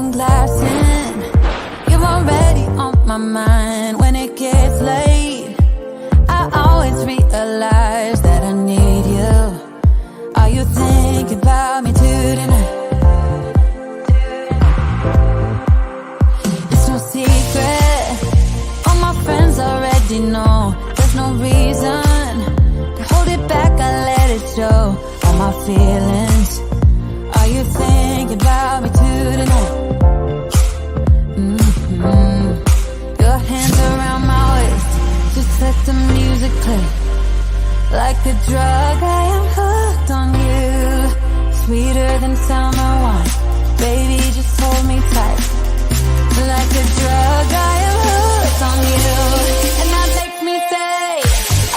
one glass in. You're already on my mind when it gets late. I always realize that I need you. Are you thinking about me tonight? It's no secret, all my friends already know. There's no reason to hold it back, I let it show. All my feelings, are you thinking about me tonight? Your hands around my waist, just let the music play. Like a drug, I am hooked on you. Sweeter than summer wine, baby, just hold me tight. Like a drug, I am hooked on you. And that makes me say,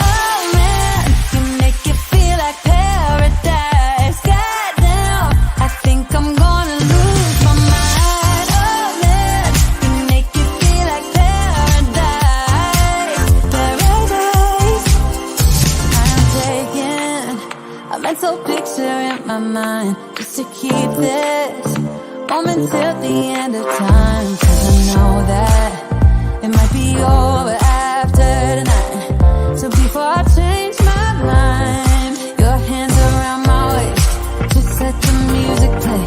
oh man, you make it feel like paradise. Goddamn, I think I'm gonna lose my mind. Oh man, you make it feel like paradise. Paradise. I'm taking a mental picture in my mind just to keep this moment till the end of time. 'Cause I know that it might be over after tonight. So before I change my mind, your hands around my waist, just let the music play.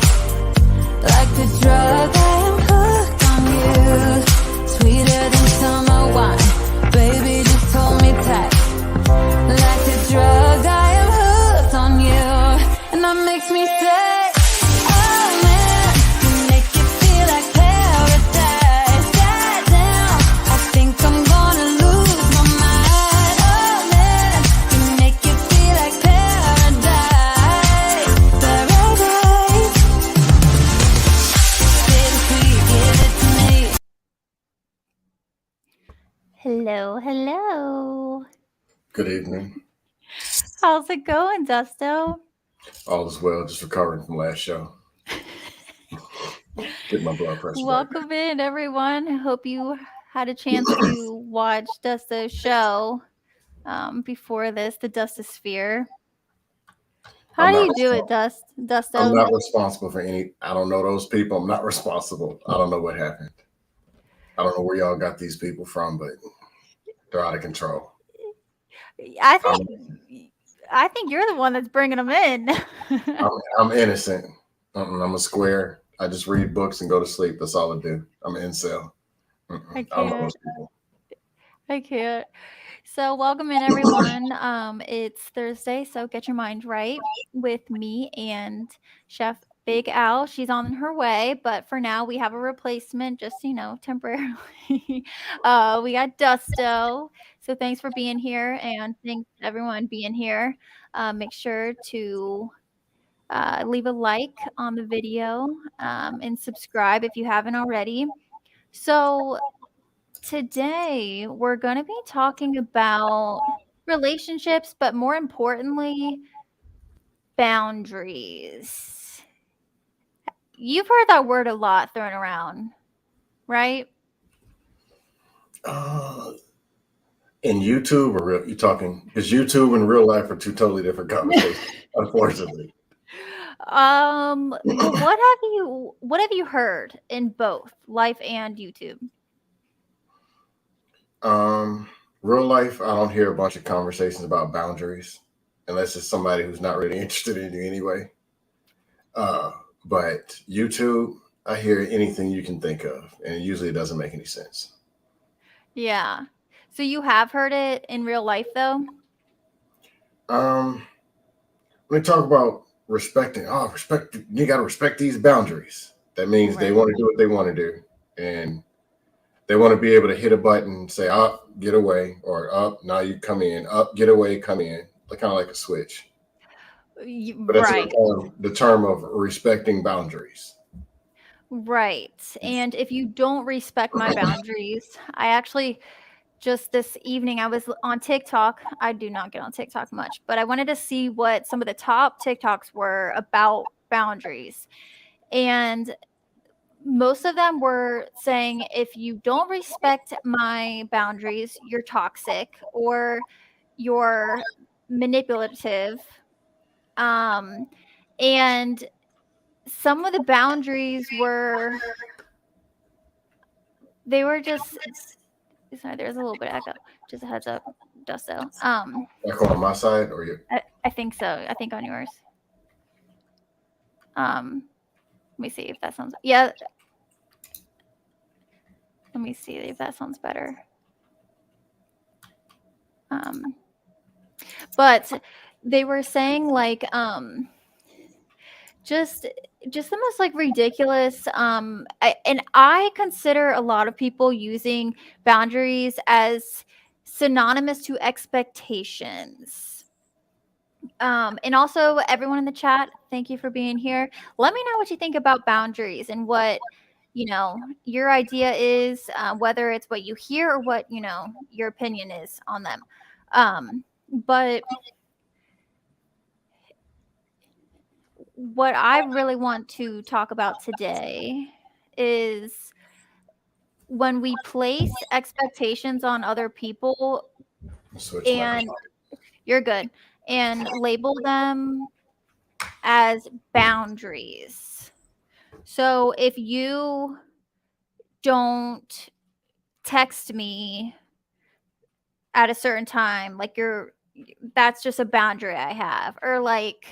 Like a drug, I am hooked on you. Sweeter than summer wine, baby, just hold me tight. Like a drug, I am hooked on you. And that makes me say, oh man, you make it feel like paradise. Goddamn, I think I'm gonna lose my mind. Oh man, you make it feel like paradise. Paradise. Baby, sweet, give it to me. Hello, hello. Good evening. How's it going, Dusto? All is well, just recovering from last show. Get my blood pressure back. Welcome in, everyone. I hope you had a chance to watch Dusto's show before this, the Dustosphere. How I'm do not you do it, respons- Dusto? I'm not responsible for any. I don't know those people. I'm not responsible. I don't know what happened. I don't know where y'all got these people from, but they're out of control. I think you're the one that's bringing them in. I'm innocent. I'm a square. I just read books and go to sleep. That's all I do. I'm an incel. I I don't know can't. those people. I can't. So, welcome in, everyone. It's Thursday, so get your mind right with me and Chef Big Al. She's on her way, but for now, we have a replacement, just temporarily. We got Dusto. So, thanks for being here, and thanks everyone being here. Make sure to leave a like on the video and subscribe if you haven't already. So, today, we're going to be talking about relationships, but more importantly, boundaries. You've heard that word a lot thrown around, right? In YouTube or real? You talking? Because YouTube and real life are two totally different conversations. Unfortunately. Well, what have you heard in both life and YouTube? Real life, I don't hear a bunch of conversations about boundaries unless it's somebody who's not really interested in you anyway. But YouTube, I hear anything you can think of, and it usually doesn't make any sense. Yeah. So you have heard it in real life, though? When we talk about respecting, you got to respect these boundaries. That means they want to do what they want to do, and they want to be able to hit a button and say, up, get away, or up, now you come in, up, get away, come in. Kind of like a switch. But that's Right. the term of respecting boundaries. Right. And if you don't respect my boundaries, I actually just this evening I was on TikTok. I do not get on TikTok much, but I wanted to see what some of the top TikToks were about boundaries. And most of them were saying if you don't respect my boundaries, you're toxic or you're manipulative. And some of the boundaries were, they were just, sorry, there's a little bit of echo, just a heads up, Dusto. Echo on my side or you? I think so. I think on yours. Let me see if that sounds, yeah. Let me see if that sounds better. But they were saying like, just the most like ridiculous, and I consider a lot of people using boundaries as synonymous to expectations. And also everyone in the chat, thank you for being here. Let me know what you think about boundaries and what, you know, your idea is, whether it's what you hear or what, you know, your opinion is on them. But what I really want to talk about today is when we place expectations on other people, and you're good, and label them as boundaries. So if you don't text me at a certain time, like that's just a boundary I have. Or like,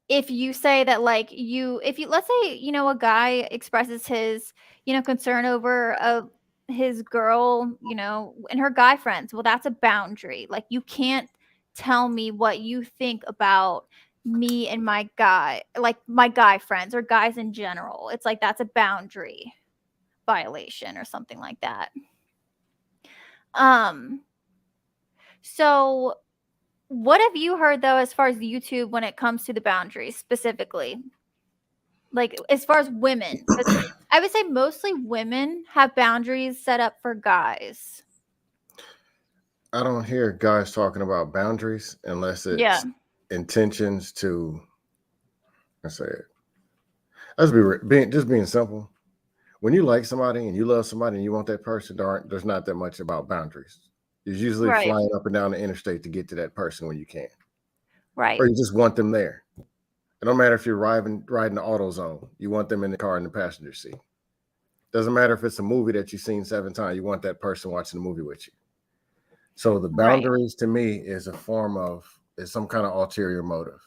if you say that, like, if you, let's say, you know, a guy expresses his, you know, concern over his girl, you know, and her guy friends, well, that's a boundary. Like, you can't tell me what you think about me and my guy, like my guy friends or guys in general. It's like, that's a boundary violation or something like that. So what have you heard though, as far as YouTube, when it comes to the boundaries specifically? Like, as far as women, I would say mostly women have boundaries set up for guys. I don't hear guys talking about boundaries unless it's intentions to, I say it. Let's being simple. When you like somebody and you love somebody and you want that person, there's not that much about boundaries. You're usually flying up and down the interstate to get to that person when you can. Right. Or you just want them there. It don't matter if you're riding the AutoZone. You want them in the car in the passenger seat. Doesn't matter if it's a movie that you've seen 7 times. You want that person watching the movie with you. So the boundaries to me is some kind of ulterior motive.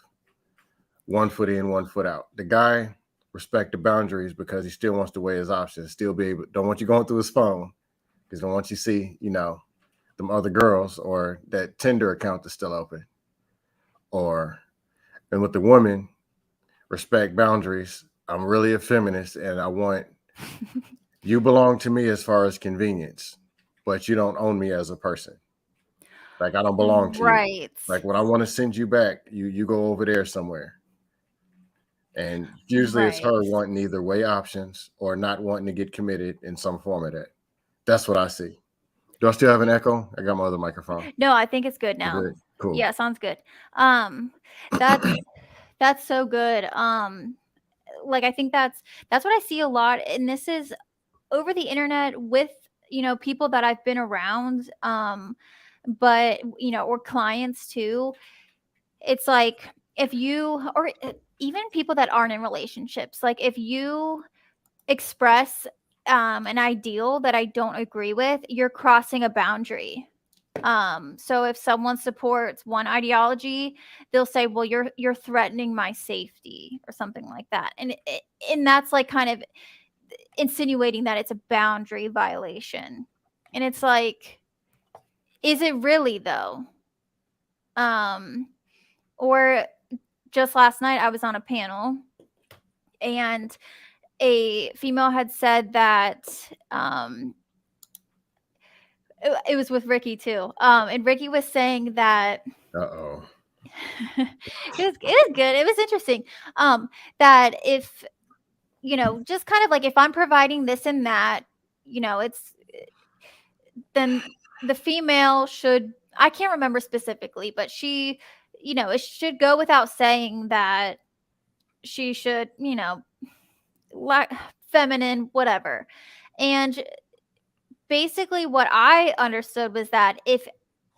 1 foot in, 1 foot out. The guy respect the boundaries because he still wants to weigh his options, don't want you going through his phone because don't want you see, you know, them other girls or that Tinder account that's still open. And with the woman, respect boundaries. I'm really a feminist and I want you belong to me as far as convenience, but you don't own me as a person. Like, I don't belong to you. Like, when I want to send you back, you go over there somewhere. And usually it's her wanting either way options or not wanting to get committed in some form of that. That's what I see. Do I still have an echo? I got my other microphone. No, I think it's good now. Good. Cool. Yeah, sounds good. That's so good. Like, I think that's what I see a lot, and this is over the internet with, you know, people that I've been around, but, you know, or clients too. It's like, if you, or even people that aren't in relationships, like, if you express an ideal that I don't agree with, you're crossing a boundary. So if someone supports one ideology, they'll say, well, you're threatening my safety or something like that. And that's like kind of insinuating that it's a boundary violation. And it's like, is it really though? Or just last night I was on a panel and a female had said that, it was with Ricky too. And Ricky was saying that, Uh-oh. it was good. It was interesting. That if, you know, just kind of like, if I'm providing this and that, you know, then the female should, I can't remember specifically, but she, you know, it should go without saying that she should, you know, like feminine, whatever. And basically what I understood was that if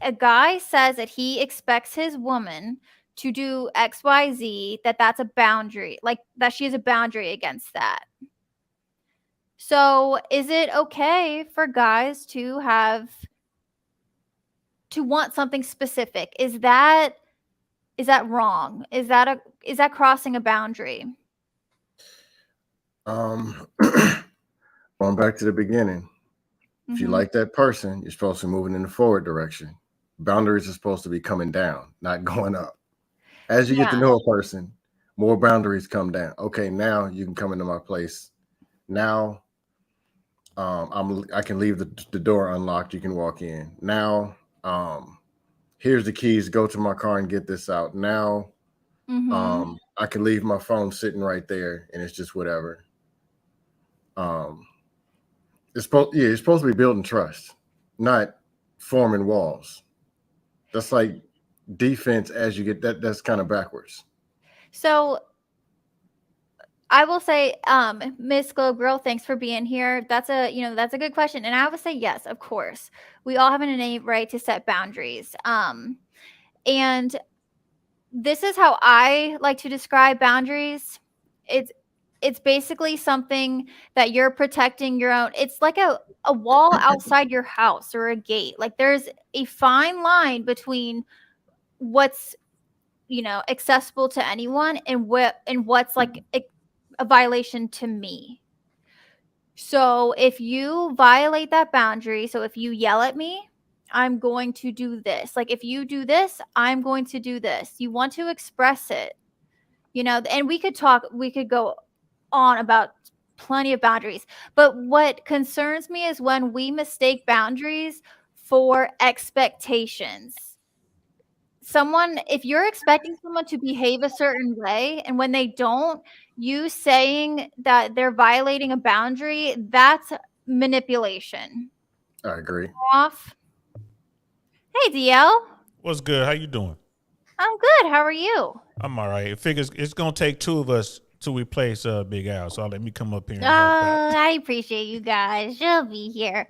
a guy says that he expects his woman to do XYZ, that's a boundary, like that she has a boundary against that. So is it okay for guys to want something specific? Is that wrong? Is that crossing a boundary? Going back to the beginning, if you like that person, you're supposed to be moving in the forward direction. Boundaries are supposed to be coming down, not going up. As you get to know a person, more boundaries come down. Okay, now you can come into my place. Now I can leave the door unlocked. You can walk in. Now here's the keys. Go to my car and get this out. Now I can leave my phone sitting right there, and it's just whatever. It's supposed to be building trust, not forming walls. That's like defense as you get that. That's kind of backwards. So I will say, Miss Globe Girl, thanks for being here. That's a good question. And I would say, yes, of course. We all have an innate right to set boundaries. And this is how I like to describe boundaries. It's basically something that you're protecting your own. It's like a wall outside your house or a gate. Like there's a fine line between what's, accessible to anyone and what's like a violation to me. So if you violate that boundary, so if you yell at me, I'm going to do this. Like if you do this, I'm going to do this. You want to express it, and we could go on about plenty of boundaries. But what concerns me is when we mistake boundaries for expectations. If you're expecting someone to behave a certain way, and when they don't, you saying that they're violating a boundary, that's manipulation. I agree. Off. Hey, DL. What's good? How you doing? I'm good. How are you? I'm all right. It figures it's gonna take two of us to replace Big Al, so let me come up here and help out. I appreciate you guys. You'll be here.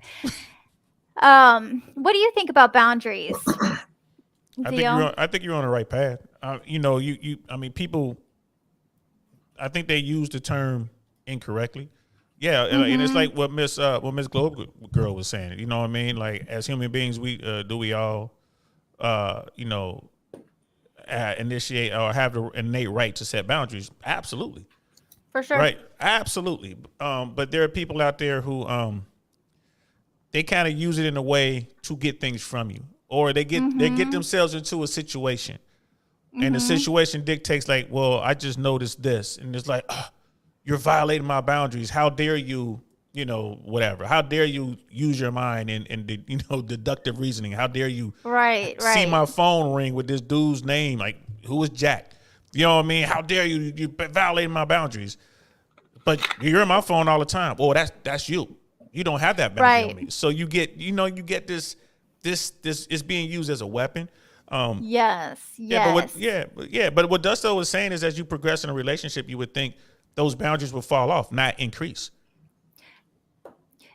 What do you think about boundaries? I think you're on the right path. I mean, people, I think they use the term incorrectly. Yeah, and it's like what Miss Globe Girl was saying. You know what I mean? Like as human beings, we all, initiate or have the innate right to set boundaries. Absolutely, for sure. Right, absolutely. But there are people out there who they kind of use it in a way to get things from you. Or they get themselves into a situation, and the situation dictates like, well, I just noticed this, and it's like, you're violating my boundaries. How dare you, whatever? How dare you use your mind and deductive reasoning? How dare you see my phone ring with this dude's name? Like, who is Jack? You know what I mean? How dare you? You violating my boundaries. But you're in my phone all the time. Oh, that's you. You don't have that boundary on me. So you get this. This is being used as a weapon. Yes. But what Dusto was saying is, as you progress in a relationship, you would think those boundaries will fall off, not increase.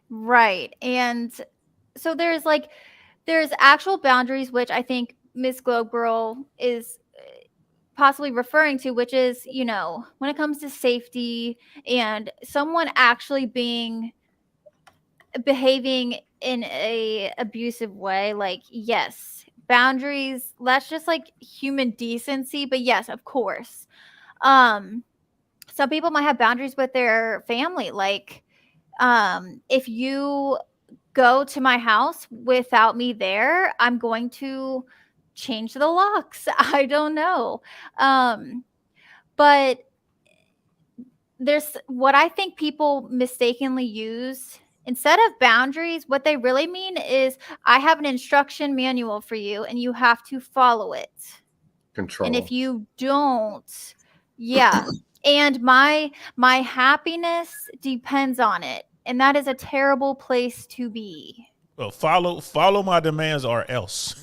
Right. And so there's actual boundaries, which I think Miss Globe Girl is possibly referring to, which is, when it comes to safety and someone actually behaving in a abusive way, like, yes, boundaries, that's just like human decency. But yes, of course, some people might have boundaries with their family, like if you go to my house without me there, I'm going to change the locks. I don't know. But there's what I think people mistakenly use. Instead of boundaries, what they really mean is, I have an instruction manual for you and you have to follow it. Control. And if you don't, and my happiness depends on it. And that is a terrible place to be. Well, follow my demands or else.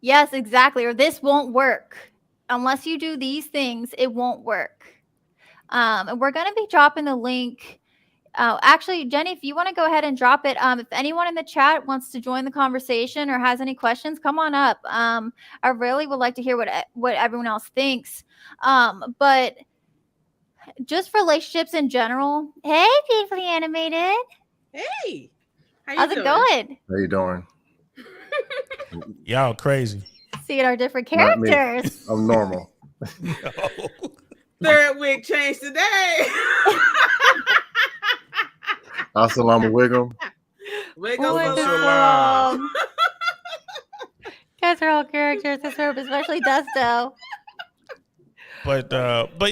Yes, exactly. Or this won't work. Unless you do these things, it won't work. And we're going to be dropping the link Actually, Jenny, if you want to go ahead and drop it, if anyone in the chat wants to join the conversation or has any questions, come on up. I really would like to hear what everyone else thinks. But just relationships in general. Hey, beautifully animated. Hey, how's it going? How you doing? Y'all crazy. Seeing our different characters. I'm normal. No. Third wig changed today. Assalamu alaikum. Guys are all characters this room, especially Dusto. But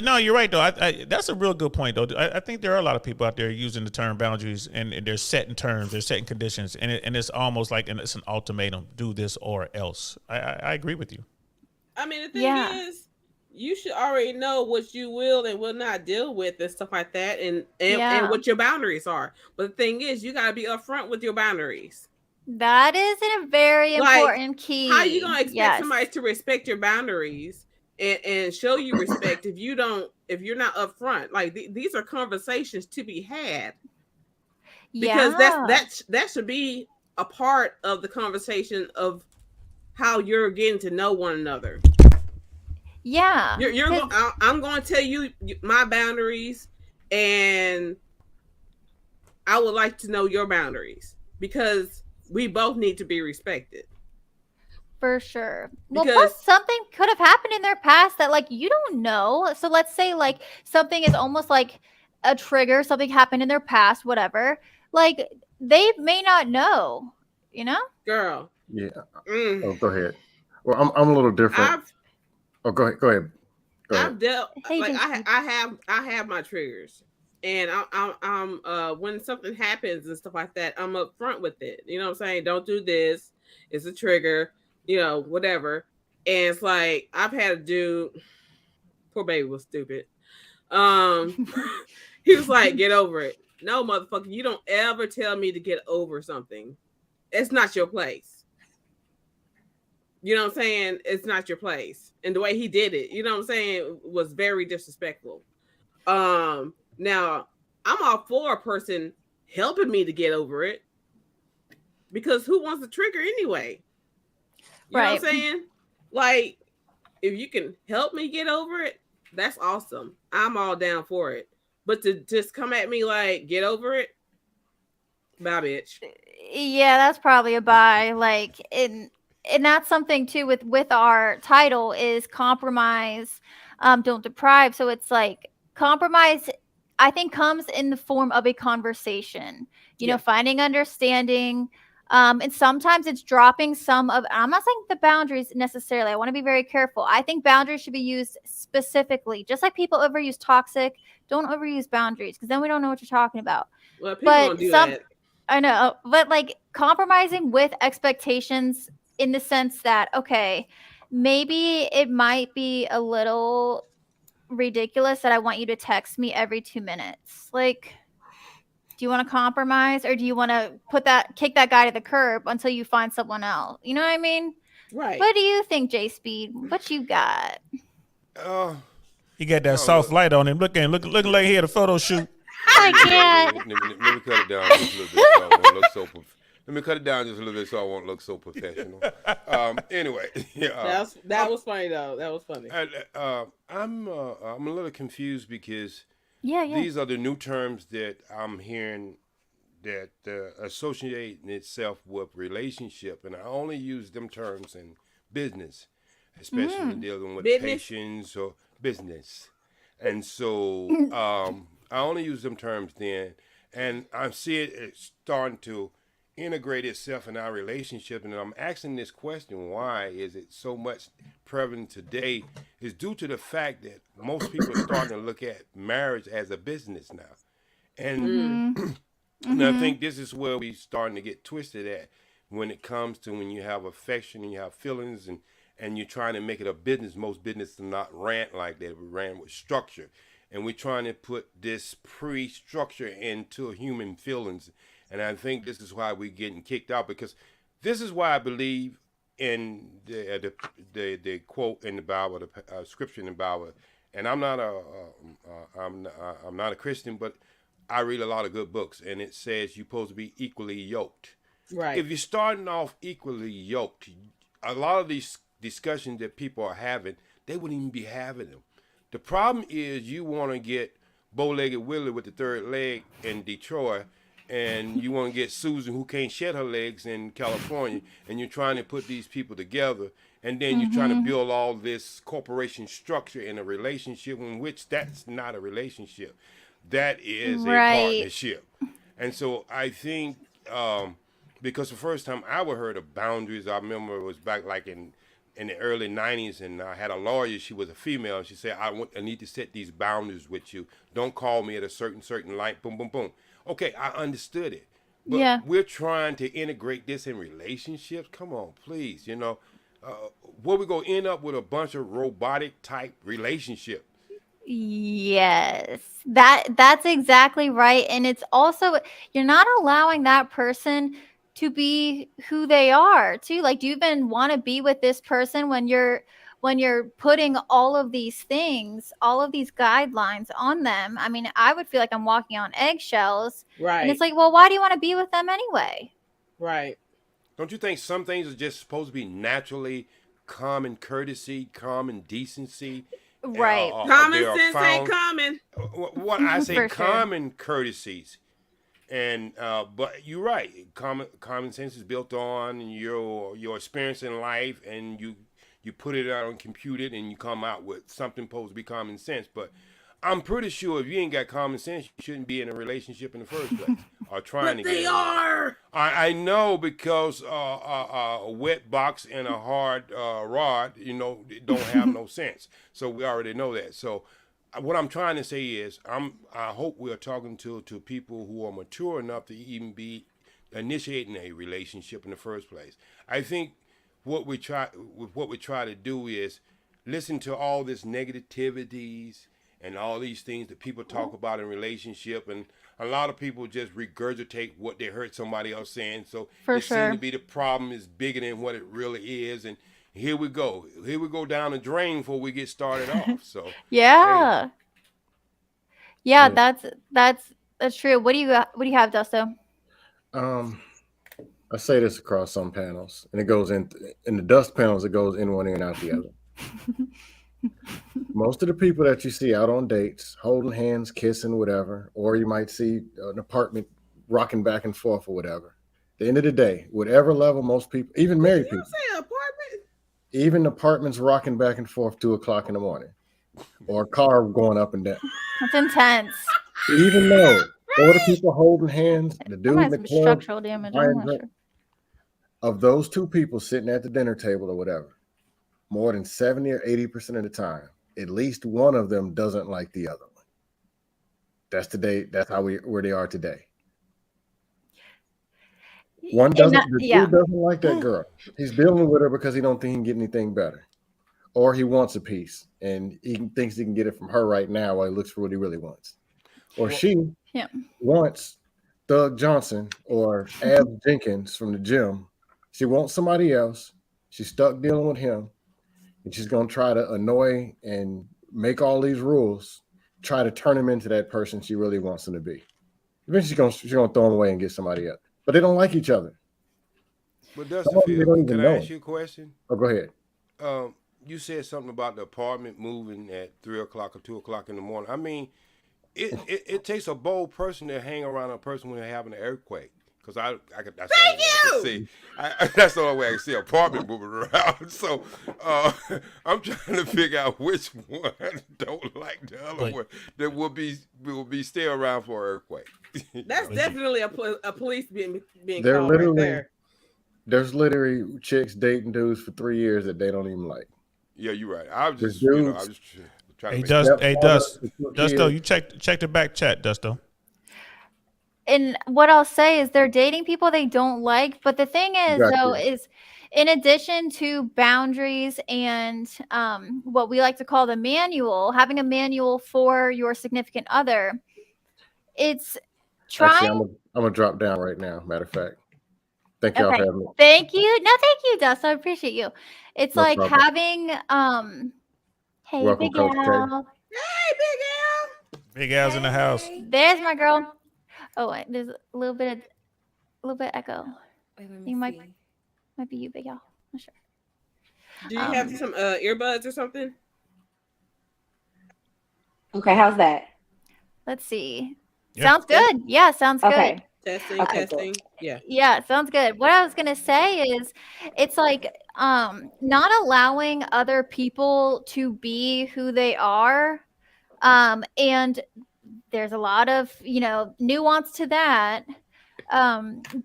no, you're right though. That's a real good point though. I think there are a lot of people out there using the term boundaries, and they're setting terms, they're setting conditions, and it's almost like it's an ultimatum: do this or else. I agree with you. I mean, the thing is, you should already know what you will and will not deal with and stuff like that, and what your boundaries are. But the thing is, you got to be upfront with your boundaries. That is a very important key. How are you gonna expect somebody to respect your boundaries and show you respect if you're not upfront? Like these are conversations to be had, because that should be a part of the conversation of how you're getting to know one another. Yeah, I'm going to tell you my boundaries, and I would like to know your boundaries, because we both need to be respected. For sure. Well, plus something could have happened in their past that, like, you don't know. So let's say, like, something is almost like a trigger. Something happened in their past, whatever. Like, they may not know, you know? Girl. Yeah. Oh, go ahead. Well, I'm a little different. Go ahead. I've dealt, like, I have my triggers. And I'm when something happens and stuff like that, I'm upfront with it. You know what I'm saying? Don't do this. It's a trigger. You know, whatever. And it's like, I've had a dude, poor baby was stupid. He was like, get over it. No, motherfucker, you don't ever tell me to get over something. It's not your place. You know what I'm saying? It's not your place. And the way he did it, you know what I'm saying, was very disrespectful. Now, I'm all for a person helping me to get over it, because who wants a trigger anyway? You know what I'm saying? Like, if you can help me get over it, that's awesome. I'm all down for it. But to just come at me like, get over it, bye, bitch. Yeah, that's probably a bye. Like, and that's something too with our title is compromise, don't deprive. So it's like compromise, I think, comes in the form of a conversation, you know, finding understanding. And sometimes it's dropping some of, I'm not saying the boundaries necessarily. I want to be very careful. I think boundaries should be used specifically. Just like people overuse toxic, don't overuse boundaries, because then we don't know what you're talking about. Well, people don't do that. I know, but like compromising with expectations in the sense that, okay, maybe it might be a little ridiculous that I want you to text me every 2 minutes. Like, do you want to compromise, or do you want to kick that guy to the curb until you find someone else? You know what I mean? Right. What do you think, J Speed? What you got? He got that soft light on him. Looking like he had a photo shoot. I can't. Let me cut it down just a little bit so I won't look so let me cut it down just a little bit so I won't look so professional. Anyway, that was funny though. That was funny. I'm a little confused because these are the new terms that I'm hearing that associating itself with relationship, and I only use them terms in business, especially when dealing with patients or business. And so I only use them terms then, and I see it starting to integrate itself in our relationship. And I'm asking this question: why is it so much prevalent today? Is due to the fact that most people are starting to look at marriage as a business now, and and I think this is where we starting to get twisted at when it comes to when you have affection and you have feelings and you're trying to make it a business. Most businesses are not ran like that. We ran with structure. And we're trying to put this pre-structure into human feelings. And I think this is why we're getting kicked out, because this is why I believe in the quote in the Bible, the scripture in the Bible. And I'm not a Christian, but I read a lot of good books, and it says you're supposed to be equally yoked. Right. If you're starting off equally yoked, a lot of these discussions that people are having, they wouldn't even be having them. The problem is you want to get bow-legged Willie with the third leg in Detroit, and you want to get Susan who can't shed her legs in California, and you're trying to put these people together, and then you're trying to build all this corporation structure in a relationship in which that's not a relationship. That is a partnership. And so I think because the first time I ever heard of boundaries, I remember it was back like in the early 90s, and I had a lawyer. She was a female, and she said, I need to set these boundaries with you. Don't call me at a certain light, boom, boom, boom. Okay, I understood it. But we're trying to integrate this in relationships. Come on, please. You know, where we going to end up with a bunch of robotic type relationship. Yes, that's exactly right. And it's also, you're not allowing that person to be who they are too. Like, do you even want to be with this person when you're putting all of these things, all of these guidelines on them? I mean, I would feel like I'm walking on eggshells. Right. And it's like, well, why do you want to be with them anyway? Right. Don't you think some things are just supposed to be naturally common courtesy, common decency? Right. Common sense ain't common. What I say, For common courtesies. And but you're right. Common sense is built on your experience in life, and you put it out and compute it, and you come out with something supposed to be common sense. But I'm pretty sure if you ain't got common sense, you shouldn't be in a relationship in the first place, or trying to get. They are. I know, because a wet box and a hard rod, you know, don't have no sense. So we already know that. So what I'm trying to say is, I hope we are talking to people who are mature enough to even be initiating a relationship in the first place. I think what we try to do is listen to all this negativities and all these things that people talk about in relationship, and a lot of people just regurgitate what they heard somebody else saying. So it seems to be the problem is bigger than what it really is, and here we go down the drain before we get started off. So yeah, that's true. What do you have, Dusto? I say this across some panels, and it goes in the dust panels. It goes in one ear and out the other. Most of the people that you see out on dates, holding hands, kissing, whatever, or you might see an apartment rocking back and forth or whatever. At the end of the day, whatever level, most people, even married people, Say apartment. even apartments rocking back and forth 2 o'clock in the morning, or a car going up and down. That's intense. Even though all the people holding hands, the dude in the club, structural damage. I'm not sure. Of those two people sitting at the dinner table or whatever, more than 70 or 80% of the time, at least one of them doesn't like the other one. That's today. That's where they are today. One doesn't. The dude doesn't like that girl. He's dealing with her because he don't think he can get anything better, or he wants a piece and he thinks he can get it from her right now while he looks for what he really wants. Or she wants Doug Johnson or Ab Jenkins from the gym. She wants somebody else. She's stuck dealing with him. And she's going to try to annoy and make all these rules, try to turn him into that person she really wants him to be. Eventually, she's going to throw him away and get somebody else. But they don't like each other. But Dustin, can I ask you a question? Oh, go ahead. You said something about the apartment moving at 3 o'clock or 2 o'clock in the morning. I mean, it takes a bold person to hang around a person when they're having an earthquake. Because that's the only way I can see an apartment moving around. So I'm trying to figure out which one don't like the other one that will be stay around for an earthquake. That's definitely a police being They're called literally, right there. There's literally chicks dating dudes for 3 years that they don't even like. Yeah, you're right. I was just trying to Dusto, you check the back chat, Dusto. And what I'll say is they're dating people they don't like. But the thing is, though, is in addition to boundaries and what we like to call the manual, having a manual for your significant other, it's trying. Actually, I'm going to drop down right now, matter of fact. Thank y'all for having me. Thank you. No, thank you, Dust. I appreciate you. It's no like problem. Having hey, welcome, Big Coach Al. Hey, Big Al. Big Al's in the house. There's my girl. Oh, there's a little bit of echo. Wait, let You me might see. be you, Big Al. Not sure. Do you have some earbuds or something? Okay, how's that? Let's see. Yeah. Sounds good. Yeah, sounds Okay. good. Testing, Okay, testing. cool. Yeah. Yeah, sounds good. What I was gonna say is, it's like not allowing other people to be who they are, and there's a lot of nuance to that,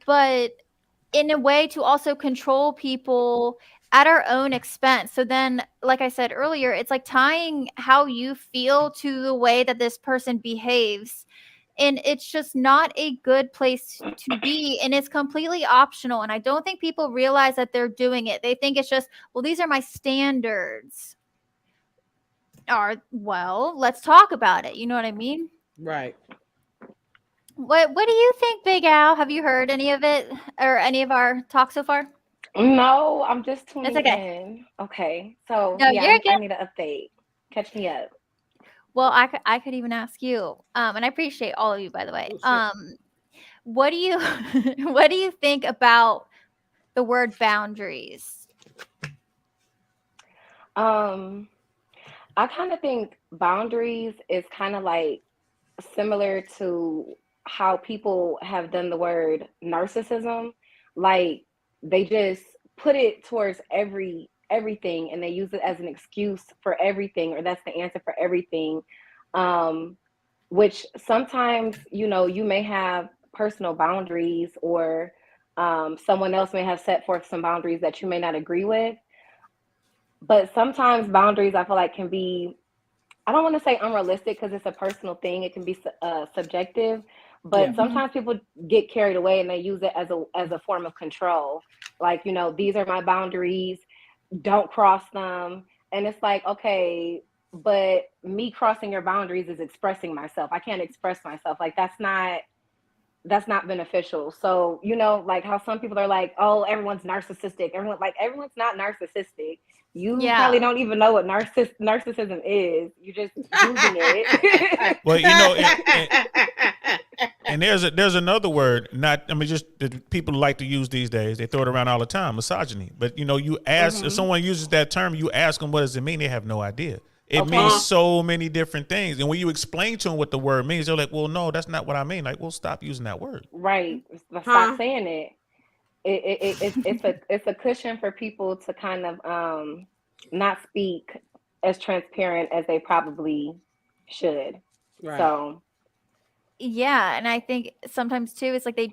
but in a way to also control people at our own expense. So then, like I said earlier, it's like tying how you feel to the way that this person behaves. And it's just not a good place to be. And it's completely optional. And I don't think people realize that they're doing it. They think it's just, well, these are my standards. Well, let's talk about it. You know what I mean? Right. What do you think, Big Al? Have you heard any of it or any of our talk so far? No, I'm just tuning It's okay. in. Okay. So No, yeah, you're I good. need an update. Catch me up. Well, I could even ask you, and I appreciate all of you, by the way. Oh, shit. What do you what do you think about the word boundaries? I kind of think boundaries is kind of like similar to how people have done the word narcissism. Like they just put it towards everything and they use it as an excuse for everything, or that's the answer for everything. Which sometimes, you may have personal boundaries, or someone else may have set forth some boundaries that you may not agree with. But sometimes boundaries, I feel like, can be, I don't want to say unrealistic because it's a personal thing. It can be subjective, but Yeah. sometimes people get carried away and they use it as a form of control. Like, these are my boundaries, don't cross them. And it's like, okay, but me crossing your boundaries is expressing myself. I can't express myself. Like that's not beneficial. So, like how some people are like, oh, everyone's narcissistic. Everyone's not narcissistic. You probably don't even know what narcissism is. You're just using it. Well, and there's another word. Just that people like to use these days. They throw it around all the time. Misogyny. But you ask if someone uses that term, you ask them what does it mean. They have no idea. It means so many different things. And when you explain to them what the word means, they're like, well, no, that's not what I mean. Like, well, stop using that word. Right. Stop saying it. It's a cushion for people to kind of not speak as transparent as they probably should. Right. So Yeah, and I think sometimes too, it's like they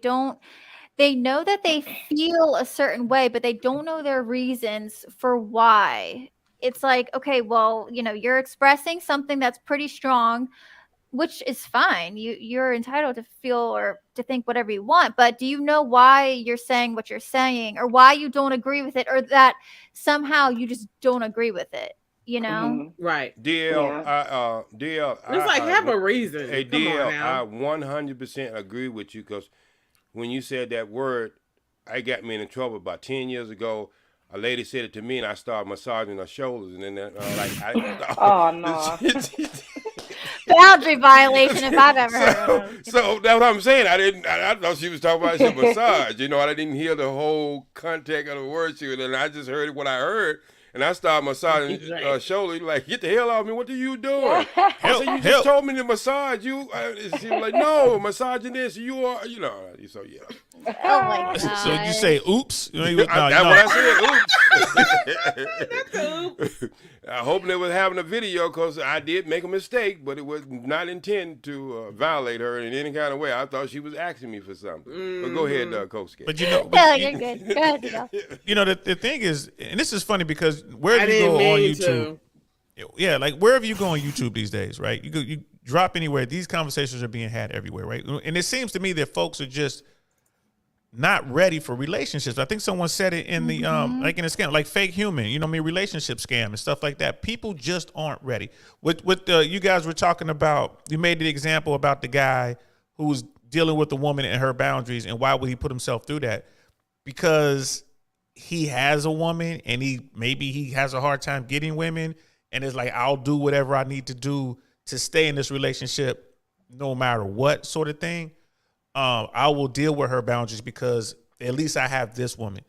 know that they feel a certain way, but they don't know their reasons for why. It's like, okay, well, you're expressing something that's pretty strong, which is fine. You're entitled to feel or to think whatever you want, but do you know why you're saying what you're saying, or why you don't agree with it, or that somehow you just don't agree with it? Right. DL, yeah. DL. It's like have a reason. Hey, Come DL, on now. I 100% agree with you because when you said that word, it got me in trouble about 10 years ago. A lady said it to me, and I started massaging her shoulders, and then oh no. Boundary violation if I've ever heard. So that's what I'm saying. I thought she was talking about massage. I didn't hear the whole context of the word she was, and I just heard what I heard. And I started massaging shoulder. Like, get the hell out of me. What are you doing? I said, you just told me to massage you. She was like, no, massaging this. You are, so yeah. Oh my God. So you say, oops? That's what I said, oops. I hope they was having a video because I did make a mistake, but it was not intended to violate her in any kind of way. I thought she was asking me for something. But go ahead, Coach K. But you're good. Go ahead, the thing is, and this is funny because wherever you go on YouTube, like wherever you go on YouTube these days, right? You drop anywhere, these conversations are being had everywhere, right? And it seems to me that folks are just not ready for relationships. I think someone said it in the like in a scam, like fake human, relationship scam and stuff like that. People just aren't ready. With you guys were talking about, you made the example about the guy who was dealing with the woman and her boundaries, and why would he put himself through that? Because he has a woman and maybe he has a hard time getting women, and it's like, I'll do whatever I need to do to stay in this relationship no matter what, sort of thing. I will deal with her boundaries because at least I have this woman.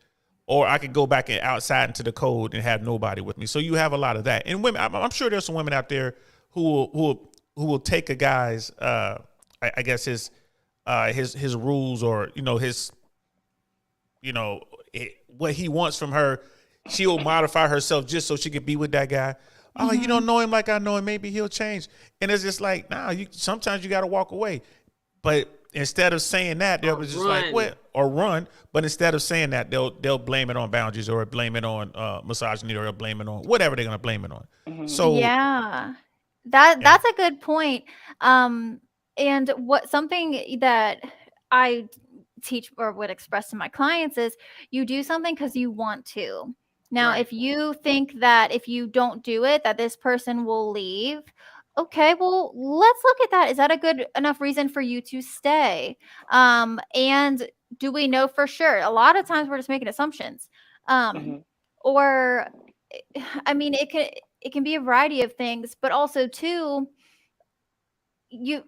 Or I could go back and outside into the code and have nobody with me. So you have a lot of that. And women, I'm sure there's some women out there who will take a guy's, I guess his rules or, what he wants from her. She'll modify herself just so she could be with that guy. Oh, you don't know him like I know him. Maybe he'll change. And it's just like, nah, sometimes you got to walk away. But instead of saying that, they'll just like, what? Or run. But instead of saying that, they'll blame it on boundaries or blame it on misogyny or blame it on whatever they're going to blame it on. So yeah, that's a good point. And something that I teach or would express to my clients is you do something because you want to. Now, if you think that if you don't do it, that this person will leave, okay, well, let's look at that. Is that a good enough reason for you to stay? And do we know for sure? A lot of times we're just making assumptions. Or, I mean, it can be a variety of things, but also too, you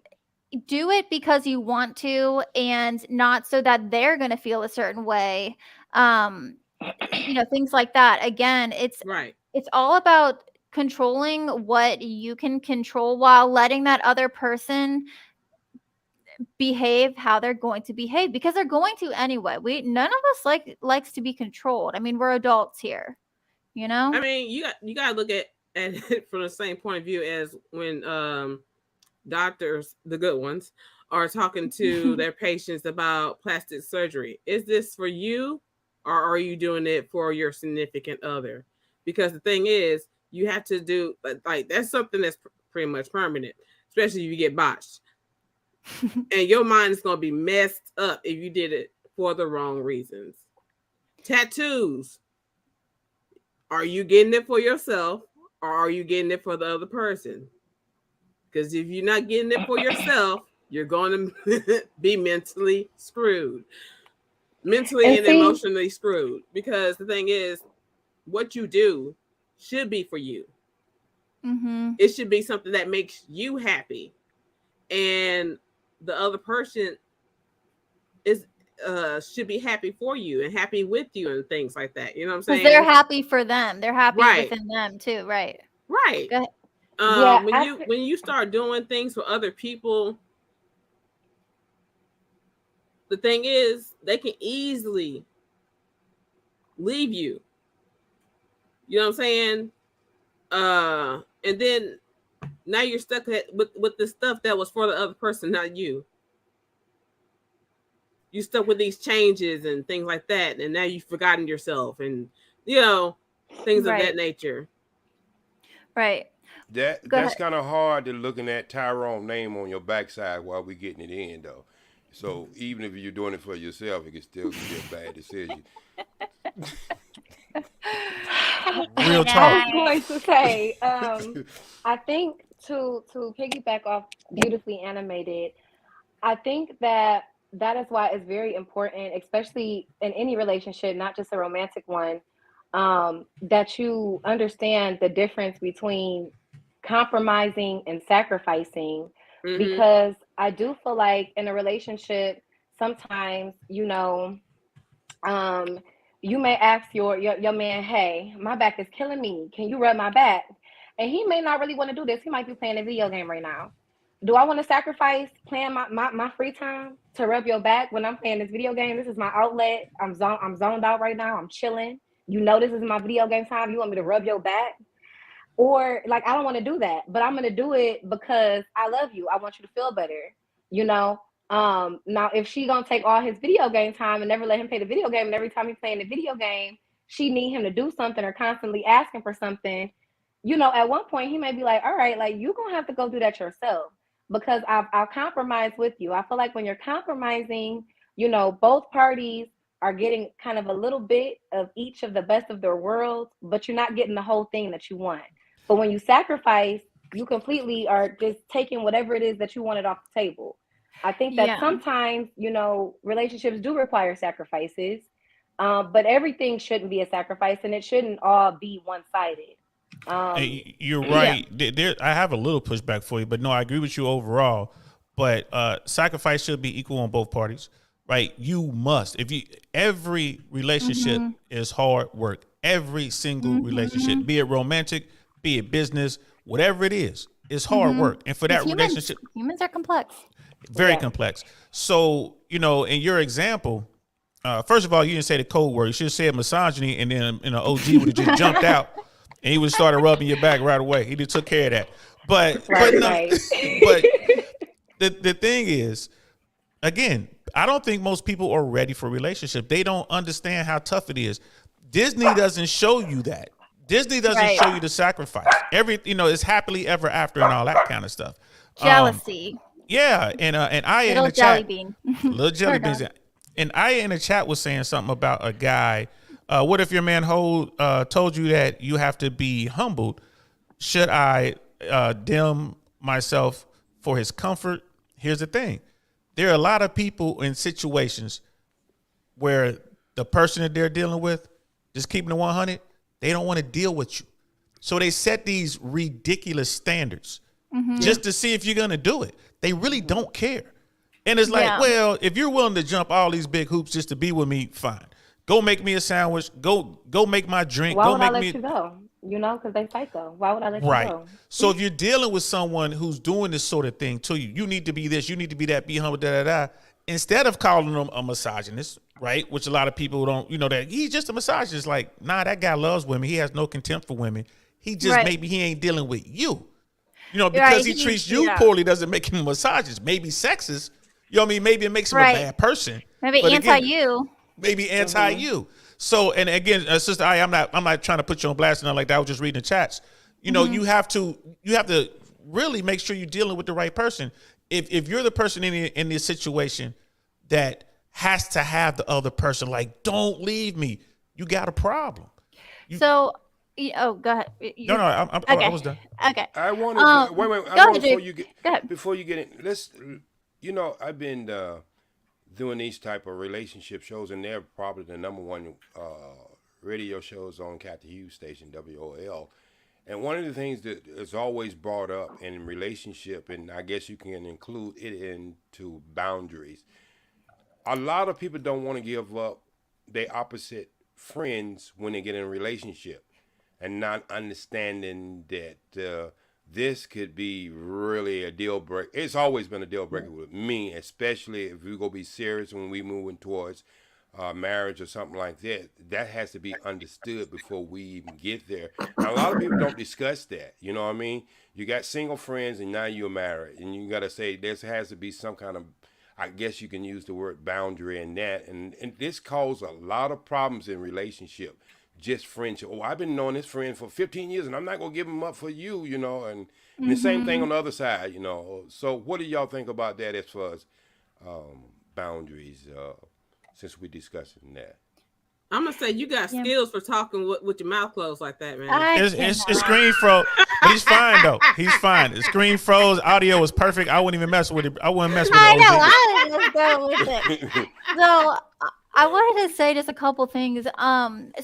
do it because you want to and not so that they're going to feel a certain way. Things like that. Again, it's all about controlling what you can control while letting that other person behave how they're going to behave, because they're going to anyway. None of us likes to be controlled. I mean, we're adults here, I mean, you got to look at it from the same point of view as when doctors, the good ones, are talking to their patients about plastic surgery. Is this for you, or are you doing it for your significant other? Because the thing is, you have to do like that's something that's pretty much permanent, especially if you get botched. And your mind is going to be messed up if you did it for the wrong reasons. Tattoos. Are you getting it for yourself, or are you getting it for the other person? Because if you're not getting it for yourself, you're going to be mentally screwed. Mentally and emotionally screwed. Because the thing is, what you do should be for you. It should be something that makes you happy. And the other person should be happy for you and happy with you and things like that. You know what I'm saying? Because they're happy for them. They're happy within them too. Right. Right. Go ahead. When you start doing things for other people, the thing is they can easily leave you. You know what I'm saying? And then now you're stuck with the stuff that was for the other person, not you. You stuck with these changes and things like that, and now you've forgotten yourself, and things of that nature. Right. That's kind of hard to looking at Tyrone's name on your backside while we're getting it in, though. So even if you're doing it for yourself, it can still be a bad decision. Real talk. I was going to say, I think to piggyback off Beautifully Animated, I think that is why it's very important, especially in any relationship, not just a romantic one, that you understand the difference between compromising and sacrificing. Because I do feel like in a relationship, sometimes, you may ask your man, hey, my back is killing me. Can you rub my back? And he may not really want to do this. He might be playing a video game right now. Do I want to sacrifice playing my free time to rub your back when I'm playing this video game? This is my outlet. I'm zoned out right now. I'm chilling. This is my video game time. You want me to rub your back? Or I don't want to do that, but I'm going to do it because I love you. I want you to feel better, Now, if she going to take all his video game time and never let him play the video game, and every time he's playing the video game, she need him to do something or constantly asking for something, at one point he may be like, all right, you're going to have to go do that yourself because I'll compromise with you. I feel like when you're compromising, both parties are getting kind of a little bit of each of the best of their worlds, but you're not getting the whole thing that you want. But when you sacrifice, you completely are just taking whatever it is that you wanted off the table. I think that sometimes, relationships do require sacrifices, but everything shouldn't be a sacrifice and it shouldn't all be one-sided. You're right. I have a little pushback for you, but no, I agree with you overall. but sacrifice should be equal on both parties, right? You must. Every relationship is hard work. Every single relationship, be it romantic, be it business, whatever it is, it's hard work. And for that relationship, humans are complex, very complex. So, in your example, first of all, you didn't say the code word. You should have said misogyny, and then OG would have just jumped out and he would have started rubbing your back right away. He just took care of that. But the thing is, again, I don't think most people are ready for a relationship. They don't understand how tough it is. Disney doesn't show you that. Disney doesn't show you the sacrifice. It's happily ever after and all that kind of stuff. Jealousy. And I in the chat, little jelly beans. And I in the chat was saying something about a guy. What if your man told you that you have to be humbled? Should I dim myself for his comfort? Here's the thing. There are a lot of people in situations where the person that they're dealing with, just keeping it 100, they don't want to deal with you. So they set these ridiculous standards just to see if you're going to do it. They really don't care. And it's like, well, if you're willing to jump all these big hoops just to be with me, fine. Go make me a sandwich. Go make my drink. Why would I let you go? Because they psycho. Why would I let you go? So if you're dealing with someone who's doing this sort of thing to you, you need to be this, you need to be that, be humble, instead of calling them a misogynist, right? Which a lot of people don't, that he's just a misogynist. Like, nah, that guy loves women. He has no contempt for women. He just maybe he ain't dealing with you. Because he treats you poorly doesn't make him a misogynist. Maybe sexist. You know what I mean? Maybe it makes him a bad person. Maybe anti-you. Maybe anti-you. So, and again, Sister I'm not trying to put you on blast and nothing like that. I was just reading the chats. You have to really make sure you're dealing with the right person. If you're the person in this situation that has to have the other person, like, don't leave me, you got a problem. Go ahead. No, I was done. Okay. I want to wait. Go ahead. Before you get in, let's. I've been doing these type of relationship shows, and they're probably the number one radio shows on Cathy Hughes station, WOL. And one of the things that is always brought up in relationship, and I guess you can include it into boundaries. A lot of people don't want to give up their opposite friends when they get in a relationship, and not understanding that this could be really a deal breaker. It's always been a deal breaker with me, especially if we're going to be serious when we moving towards marriage or something like that. That has to be understood before we even get there. Now, a lot of people don't discuss that. You know what I mean? You got single friends and now you're married, and you got to say there has to be some kind of, I guess you can use the word boundary in that. And this caused a lot of problems in relationship. Just friendship. Oh, I've been knowing this friend for 15 years and I'm not going to give him up for you, and the same thing on the other side, So what do y'all think about that as far as boundaries, since we're discussing that? I'm going to say you got skills for talking with your mouth closed like that, man. It's screen froze. But he's fine, though. He's fine. The screen froze. Audio was perfect. I wouldn't even mess with it. I wouldn't mess with it. I know. I was go with it. So I wanted to say just a couple things.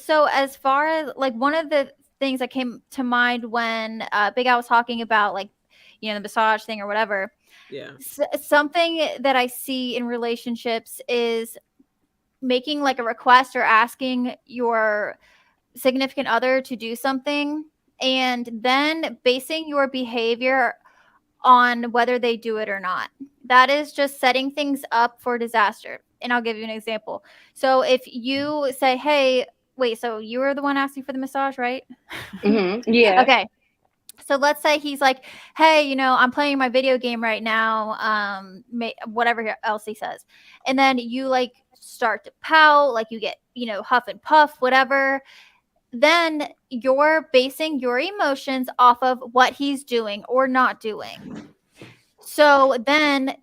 So as far as like one of the things that came to mind when Big Al was talking about like, the massage thing or whatever. Yeah. Something that I see in relationships is making like a request or asking your significant other to do something and then basing your behavior on whether they do it or not. That is just setting things up for disaster. And I'll give you an example. So if you say, hey, wait, so you were the one asking for the massage, right? Mm-hmm. Yeah. Okay. So let's say he's like, hey, I'm playing my video game right now. Whatever else he says. And then you like start to pout, like you get, huff and puff, whatever. Then you're basing your emotions off of what he's doing or not doing. So then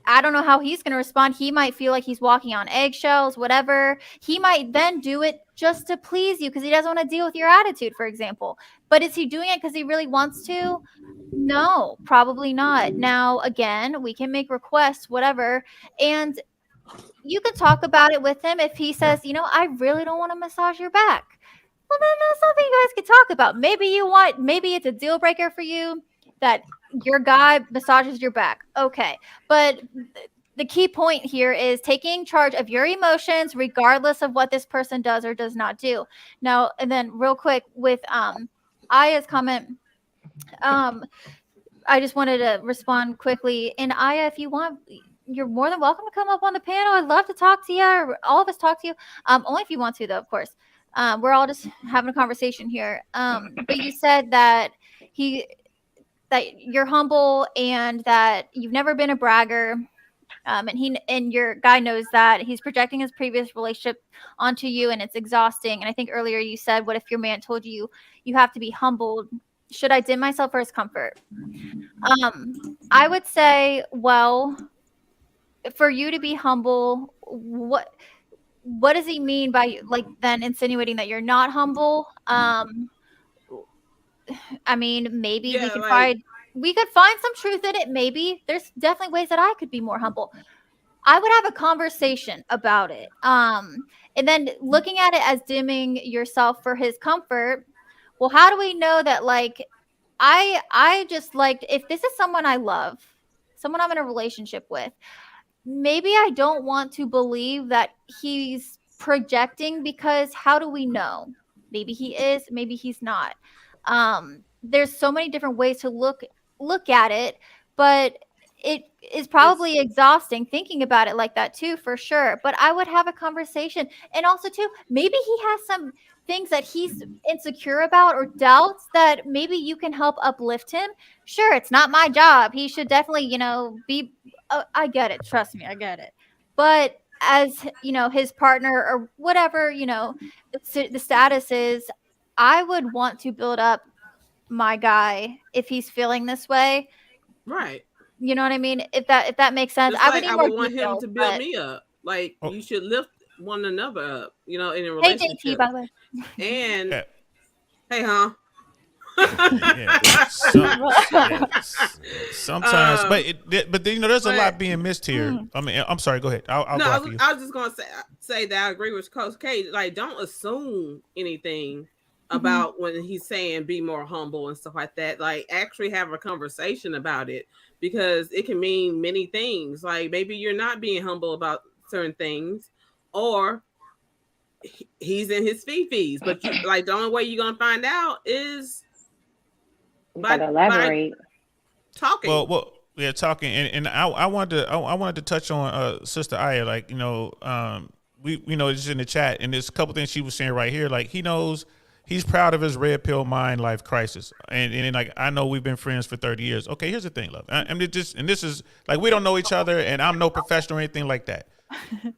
I don't know how he's going to respond. He might feel like he's walking on eggshells, whatever. He might then do it just to please you because he doesn't want to deal with your attitude, for example. But is he doing it because he really wants to? No, probably not. Now, again, we can make requests, whatever. And you can talk about it with him if he says, I really don't want to massage your back. Well, then that's something you guys can talk about. Maybe it's a deal breaker for you that your guy massages your back. Okay. But the key point here is taking charge of your emotions regardless of what this person does or does not do. Now, and then real quick with Aya's comment, I just wanted to respond quickly. And Aya, if you want, you're more than welcome to come up on the panel. I'd love to talk to you, or all of us talk to you. Only if you want to, though, of course. We're all just having a conversation here. But you said that you're humble and that you've never been a bragger. And your guy knows that he's projecting his previous relationship onto you, and it's exhausting. And I think earlier you said, what if your man told you you have to be humbled? Should I dim myself for his comfort? I would say, well, for you to be humble, what does he mean by like then insinuating that you're not humble? I mean, maybe we could find some truth in it. Maybe there's definitely ways that I could be more humble. I would have a conversation about it. And then looking at it as dimming yourself for his comfort. Well, how do we know that, like, I just like, if this is someone I love, someone I'm in a relationship with, maybe I don't want to believe that he's projecting, because how do we know? Maybe he is, maybe he's not. There's so many different ways to look at it, but it is probably exhausting thinking about it like that too, for sure. But I would have a conversation. And also too, maybe he has some things that he's insecure about or doubts that maybe you can help uplift him. Sure, it's not my job. He should definitely, be, I get it. Trust me, I get it. But as, his partner or whatever, the status is, I would want to build up my guy if he's feeling this way. Right. You know what I mean? If that makes sense. I would want him to build me up. Like, you should lift one another up, in a relationship. Hey, JT, by the way. And hey, sometimes, but there's a lot being missed here. I mean, I'm sorry. Go ahead. I was just gonna say that I agree with Coach K. Like, don't assume anything about when he's saying be more humble and stuff like that. Like, actually have a conversation about it, because it can mean many things. Like, maybe you're not being humble about certain things, or he's in his fifis. But like, the only way you're gonna find out is by talking. Well, yeah, talking. And I wanted to touch on Sister Aya. Like, we it's in the chat, and there's a couple things she was saying right here. Like, he knows. He's proud of his red pill mind life crisis. And like, I know we've been friends for 30 years. Okay, here's the thing, love. And this is like, we don't know each other, and I'm no professional or anything like that.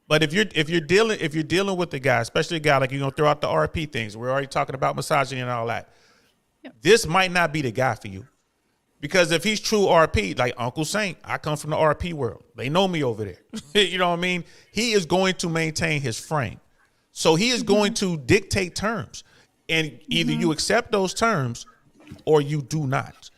But if you're dealing with a guy, especially a guy like, you're gonna throw out the RP things. We're already talking about misogyny and all that. Yep. This might not be the guy for you. Because if he's true RP, like Uncle Saint, I come from the RP world. They know me over there. You know what I mean? He is going to maintain his frame. So he is going to dictate terms. And either you accept those terms or you do not.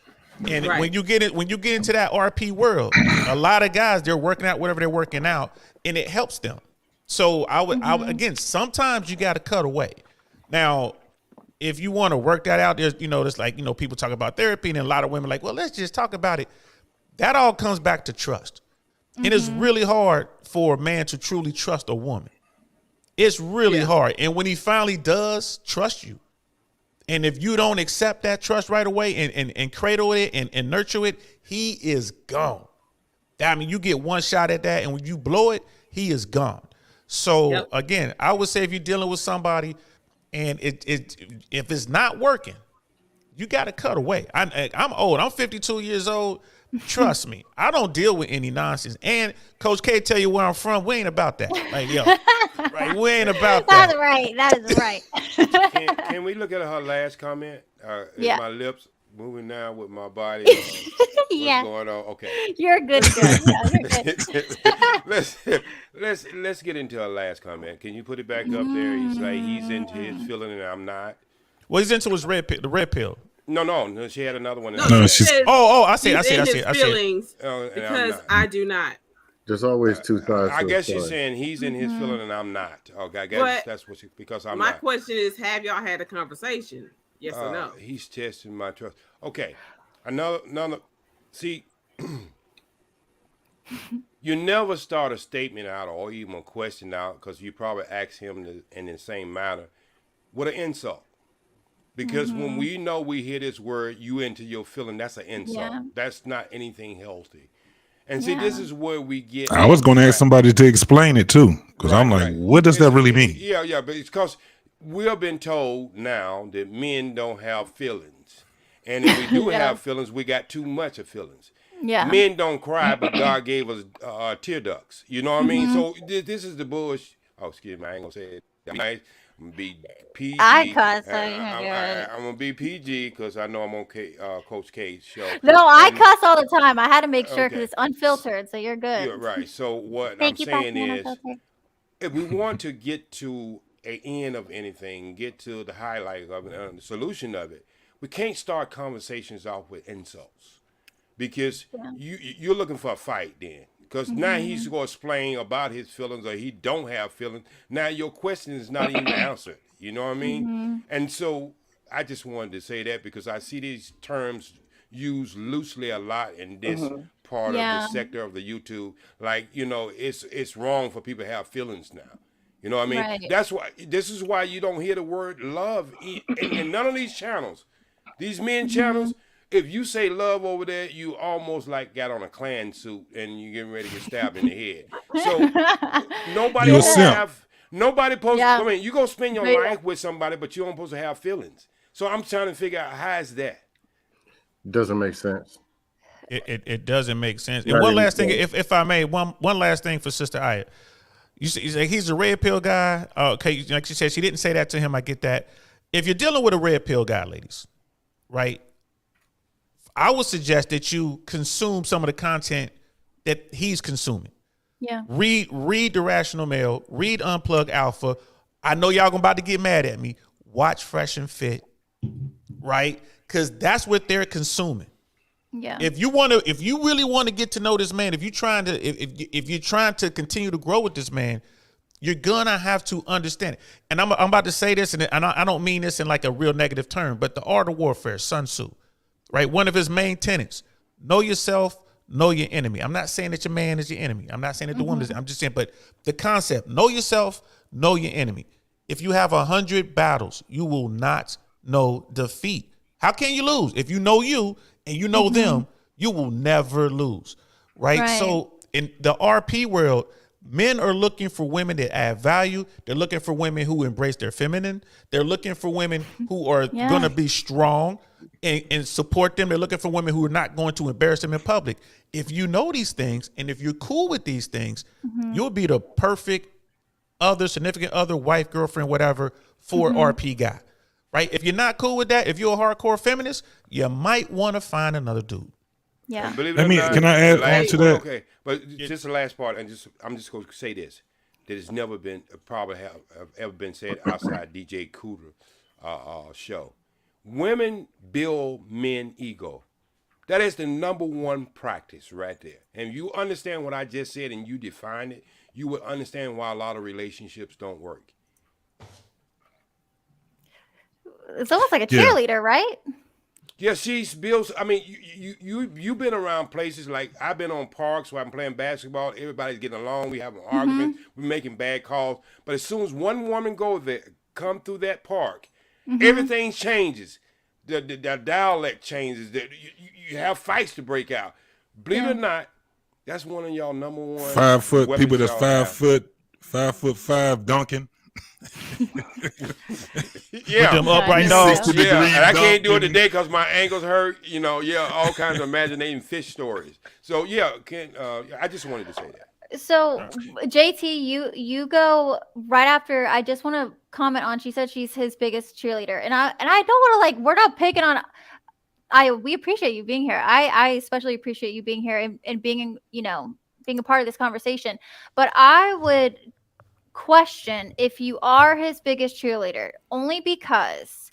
And when you get into that RP world, a lot of guys, they're working out whatever they're working out, and it helps them. So I would again, sometimes you got to cut away. Now, if you want to work that out, there's like, people talk about therapy, and a lot of women are like, well, let's just talk about it. That all comes back to trust. And it's really hard for a man to truly trust a woman. It's really hard. And when he finally does trust you, and if you don't accept that trust right away and cradle it and nurture it, he is gone. I mean, you get one shot at that, and when you blow it, he is gone. So again, I would say if you're dealing with somebody and if it's not working, you got to cut away. I'm old. I'm 52 years old. Trust me, I don't deal with any nonsense. And Coach K tell you where I'm from. We ain't about that. Like, right? We ain't about that. That's right. That is right. Can we look at her last comment? Is my lips moving now with my body? What's going on? Okay, you're good. Let's get into her last comment. Can you put it back up there? He's like, he's into his feeling and I'm not. Well, he's into his the red pill. No, she had another one. I see. Feelings because I do not. There's always two sides. I guess she's saying he's in his feeling and I'm not. Okay, I guess that's what because I'm not. My question is, have y'all had a conversation? Yes or no? He's testing my trust. Okay, another. See, you never start a statement out or even a question out because you probably ask him in the same manner with an insult. Because when we know we hear this word, you into your feeling, that's an insult. Yeah. That's not anything healthy. And see, this is where we get. I was going to ask somebody to explain it too, because I'm like, what does that really mean? Yeah, but it's because we have been told now that men don't have feelings. And if we do have feelings, we got too much of feelings. Yeah. Men don't cry, but God gave us tear ducts. You know what I mean? So this is the bullshit. Oh, excuse me, I ain't going to say it. I'm going to be PG. I cuss. I'm going to be PG because I know I'm on Coach K's show. No, I cuss all the time. I had to make sure because it's unfiltered, so you're good. You're right. So what I'm saying is, if we want to get to an end of anything, get to the highlight of it, the solution of it, we can't start conversations off with insults because you're looking for a fight then. Because now he's going to explain about his feelings or he don't have feelings. Now your question is not even answered. You know what I mean? And so I just wanted to say that because I see these terms used loosely a lot in this part of the sector of the YouTube. Like, you know, it's wrong for people to have feelings now. You know what I mean? Right. That's why. This is why you don't hear the word love in none of these channels. These men channels. If you say love over there, you almost like got on a Klan suit and you getting ready to get stabbed in the head. So nobody supposed. I mean, you gonna spend your life with somebody, but you don't supposed to have feelings. So I'm trying to figure out how is that. Doesn't make sense. It doesn't make sense. And one last thing, if I may, one last thing for Sister Aya. You say he's a red pill guy. Okay, like she said, she didn't say that to him. I get that. If you're dealing with a red pill guy, ladies, right? I would suggest that you consume some of the content that he's consuming. Yeah. Read The Rational Male. Read Unplug Alpha. I know y'all about to get mad at me. Watch Fresh and Fit, right? Because that's what they're consuming. Yeah. If you really want to get to know this man, if you're trying to continue to grow with this man, you're gonna have to understand it. And I'm about to say this, and I don't mean this in like a real negative term, but the art of warfare, Sun Tzu, right? One of his main tenets: know yourself, know your enemy. I'm not saying that your man is your enemy. I'm not saying that the woman is. I'm just saying, but the concept: know yourself, know your enemy. If you have 100 battles, you will not know defeat. How can you lose? If you know you and you know them, you will never lose, right? So in the RP world, men are looking for women that add value. They're looking for women who embrace their feminine. They're looking for women who are going to be strong and support them. They're looking for women who are not going to embarrass them in public. If you know these things and if you're cool with these things, you'll be the perfect other, significant other, wife, girlfriend, whatever, for RP guy, right? If you're not cool with that, if you're a hardcore feminist, you might want to find another dude. Yeah. Can I add on to that? Okay, but just the last part, and I'm just going to say this: that has never been, probably have ever been said outside DJ Cooter show. Women build men ego. That is the number one practice right there. And you understand what I just said, and you define it, you would understand why a lot of relationships don't work. It's almost like a cheerleader, right? Yeah, she's built. I mean, you've been around places like I've been on parks where I'm playing basketball. Everybody's getting along. We having arguments. We're making bad calls. But as soon as one woman come through that park, everything changes. The dialect changes. You have fights to break out. Believe it or not, that's one of y'all number one 5 foot people that's y'all 5'5" dunking. With them upright dogs. Yeah, and I can't do it today because my ankles hurt. You know, all kinds of imaginating fish stories. So I just wanted to say that. So JT, you go right after. I just want to comment on. She said she's his biggest cheerleader, and I don't want to we're not picking on. We appreciate you being here. I especially appreciate you being here and being being a part of this conversation. But I would question if you are his biggest cheerleader, only because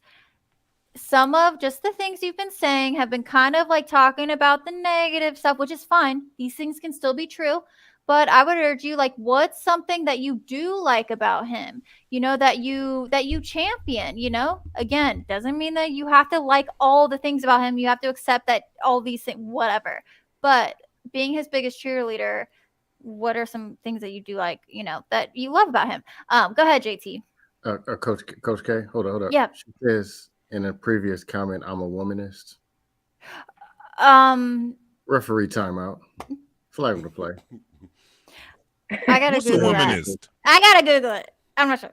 some of just the things you've been saying have been kind of like talking about the negative stuff, which is fine. These things can still be true. But I would urge you, like, what's something that you do like about him? You know, that you champion, you know? Again, doesn't mean that you have to like all the things about him. You have to accept that all these things, whatever. But being his biggest cheerleader, what are some things that you do like, you know, that you love about him? Go ahead, JT. Coach K, hold up. Yeah. She says in a previous comment, I'm a womanist. Referee timeout. Flag on the play. I gotta What's a Google that. womanist? I gotta Google it. I'm not sure.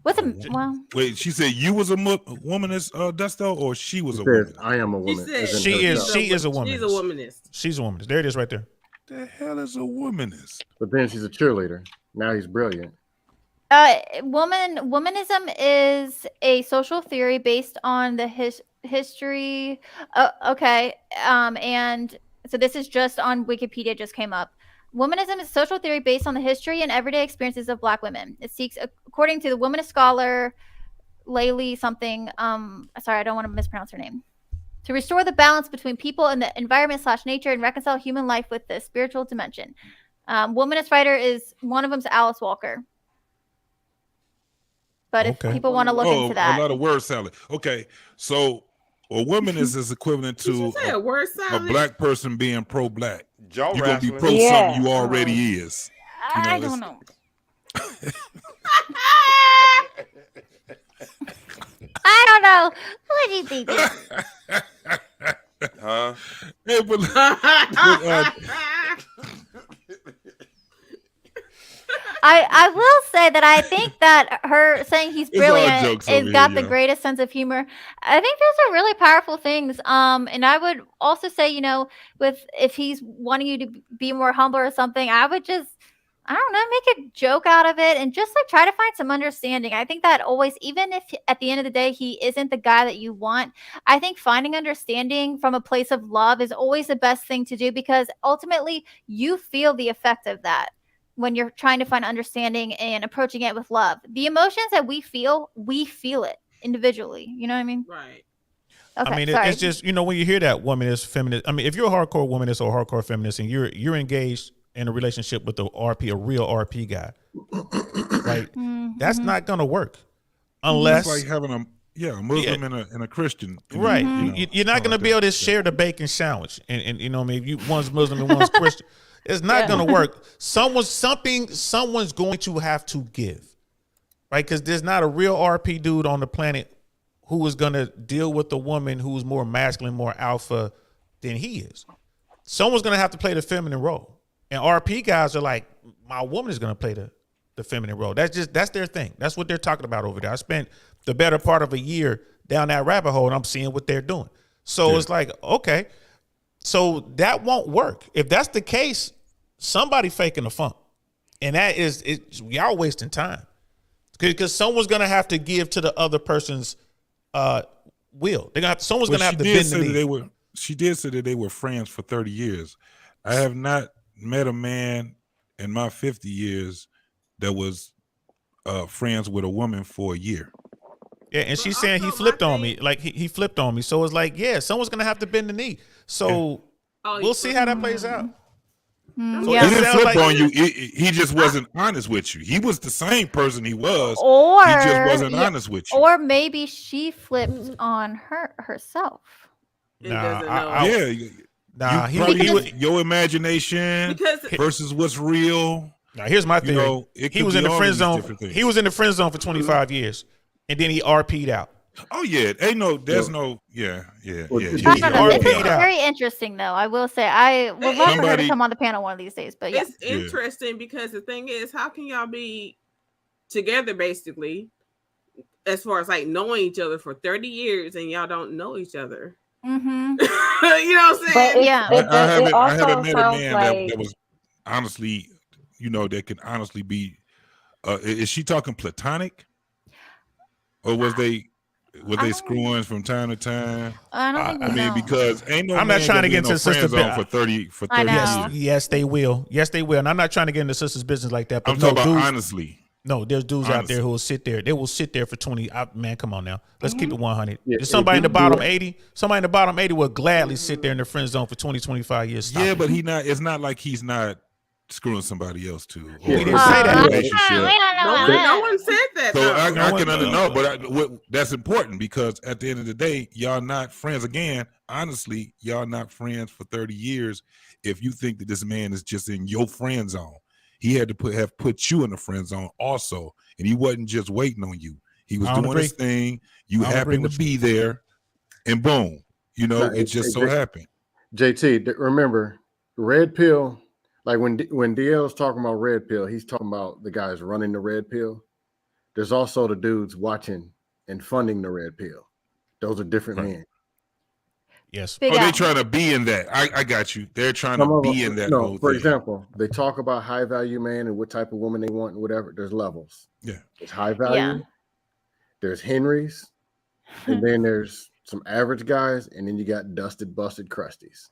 What's a Wait, she said you was a womanist, Dusto, or she was a Says, woman? I am a woman. She is a womanist. She's a womanist. She's a womanist. There it is right there. The hell is a womanist? But then she's a cheerleader. Now he's brilliant. Womanism is a social theory based on the history. Okay. And so this is just on Wikipedia, just came up. Womanism is a social theory based on the history and everyday experiences of Black women. It seeks, according to the womanist scholar Layli something, sorry, I don't want to mispronounce her name, to restore the balance between people and the environment / nature and reconcile human life with the spiritual dimension. Womanist writer is, one of them's Alice Walker. But if people want to look into that. A lot of word salad. Okay, so a womanist is equivalent to a Black person being pro-Black. You're going to be pro something you already is. You know, I don't know. I don't know. What do you think? Huh? Hey, I will say that I think that her saying he's brilliant has got the greatest sense of humor. I think those are really powerful things. And I would also say, you know, if he's wanting you to be more humble or something, I would just, I don't know, make a joke out of it and just like try to find some understanding. I think that always, even if at the end of the day he isn't the guy that you want, I think finding understanding from a place of love is always the best thing to do, because ultimately you feel the effect of that when you're trying to find understanding and approaching it with love. The emotions that we feel it individually. You know what I mean? Right. Okay, I mean, sorry. it's just, you know, when you hear that womanist, feminist, I mean, if you're a hardcore womanist or hardcore feminist and you're engaged in a relationship with a real RP guy, right? That's not going to work unless it's like having a Muslim and a Christian, right? You know, you're not going to be able to share the bacon sandwich, and you know, what I mean, if one's Muslim and one's Christian, it's not going to work. Someone's going to have to give, right? Because there's not a real RP dude on the planet who is going to deal with a woman who's more masculine, more alpha than he is. Someone's going to have to play the feminine role. And RP guys are like, my woman is going to play the feminine role. That's their thing. That's what they're talking about over there. I spent the better part of a year down that rabbit hole and I'm seeing what they're doing. So it's like, okay, so that won't work. If that's the case, somebody faking the funk. And that is, y'all wasting time. Because someone's going to have to give to the other person's will. Someone's going to have to bend the knee. She did say that they were friends for 30 years. I have not met a man in my 50 years that was friends with a woman for a year. Yeah, and she's saying he flipped on me. Like he flipped on me. So it's like, yeah, someone's gonna have to bend the knee. So we'll see how that plays out. So he didn't flip on you. He just wasn't honest with you. He was the same person he was. Or he just wasn't honest with you. Or maybe she flipped on herself. Nah, your imagination versus what's real. Now here's my theory. You know, he was in the friend zone. He was in the friend zone for 25 years, and then he RP'd out. Oh yeah, there's no. This is very interesting, though. I will say, I would love for her to come on the panel one of these days. But it's interesting because the thing is, how can y'all be together basically, as far as like knowing each other for 30 years and y'all don't know each other? Mm-hmm. You know what I'm saying? I haven't met a man that was honestly, you know, that can honestly be. Is she talking platonic, or was they screwing from time to time? I mean, because ain't no. I'm not trying to get into sister business for 30 years. Yes, they will. Yes, they will. And I'm not trying to get into sister's business like that. But I'm talking about honestly. No, there's dudes out there who will sit there. They will sit there for 20. Man, come on now. Let's keep it 100. There's somebody in the bottom 80. Somebody in the bottom 80 will gladly sit there in the friend zone for 20, 25 years. Yeah, but he not. It's not like he's not screwing somebody else too. We didn't say that. Relationship. No one said that. So I can know, but that's important because at the end of the day, y'all not friends. Again, honestly, y'all not friends for 30 years. If you think that this man is just in your friend zone, he had to have put you in the friend zone also, and he wasn't just waiting on you. He was doing his thing. You happened to be there, and boom, it just so happened. JT, remember, red pill. Like when DL's talking about red pill, he's talking about the guys running the red pill. There's also the dudes watching and funding the red pill. Those are different men. Yes. They're trying to be in that. I got you. They're trying to be in that. No, for example, they talk about high value man and what type of woman they want and whatever. There's levels. Yeah. There's high value. Yeah. There's Henrys. And then there's some average guys. And then you got dusted, busted crusties.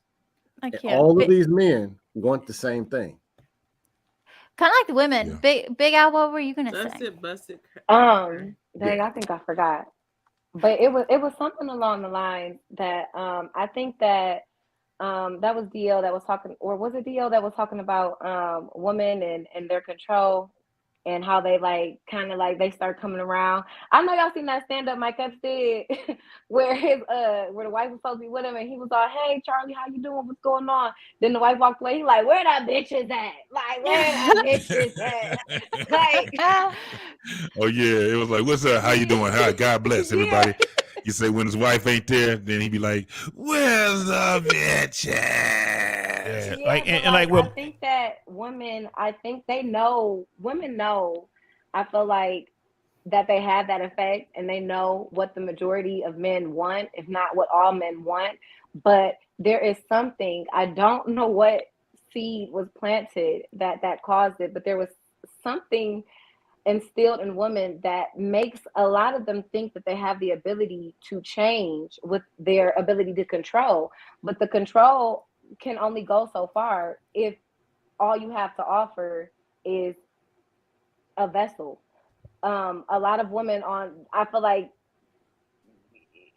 All of these men want the same thing. Kind of like the women. Yeah. Big Al, what were you gonna say? Busted. Dang, I think I forgot. But it was something along the lines that I think that that was DL that was talking, or was it DL that was talking about women and their control and how they kind of they start coming around. I know y'all seen that stand-up Mike Epps did where where the wife was supposed to be with him and he was all, "Hey Charlie, how you doing? What's going on?" Then the wife walked away. He like, "Where that bitch is at? Like, where that bitch is at?" Oh yeah, it was like, "What's up? How you doing? Hi, God bless everybody." Yeah. You say when his wife ain't there, then he be like, "Where's the bitch at?" Yeah, I think that women, women know, I feel like that they have that effect and they know what the majority of men want, if not what all men want. But there is something, I don't know what seed was planted that caused it, but there was something instilled in women that makes a lot of them think that they have the ability to change with their ability to control. But the control can only go so far if all you have to offer is a vessel. A lot of women I feel like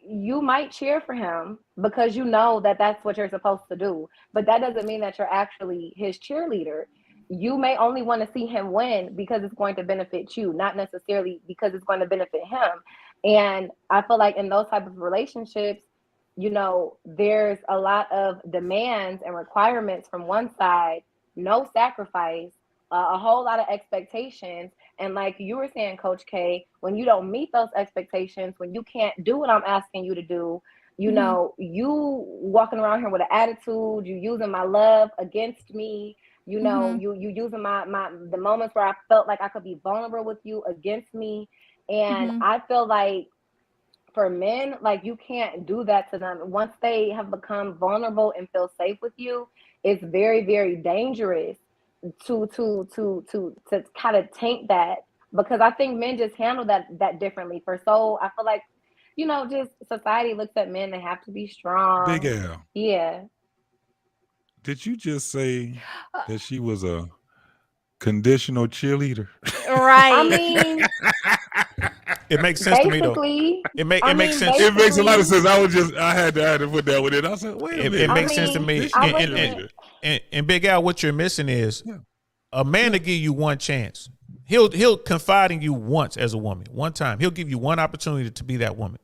you might cheer for him because you know that that's what you're supposed to do, but that doesn't mean that you're actually his cheerleader. You may only want to see him win because it's going to benefit you, not necessarily because it's going to benefit him. And I feel like in those type of relationships, there's a lot of demands and requirements from one side, no sacrifice, a whole lot of expectations. And like you were saying, Coach K, when you don't meet those expectations, when you can't do what I'm asking you to do, you walking around here with an attitude, you using my love against me, you using the moments where I felt like I could be vulnerable with you against me. And I feel like for men, you can't do that to them. Once they have become vulnerable and feel safe with you, it's very, very dangerous to kind of taint that, because I think men just handle that differently. I feel like, just society looks at men, they have to be strong. Big Al. Yeah. Did you just say that she was a conditional cheerleader? Right. I mean, it makes sense to me though. It makes sense. It makes a lot of sense. I had to put that one in. I said, wait a minute. It makes sense to me. And Big Al, what you're missing is a man to give you one chance. He'll confide in you once as a woman, one time. He'll give you one opportunity to be that woman.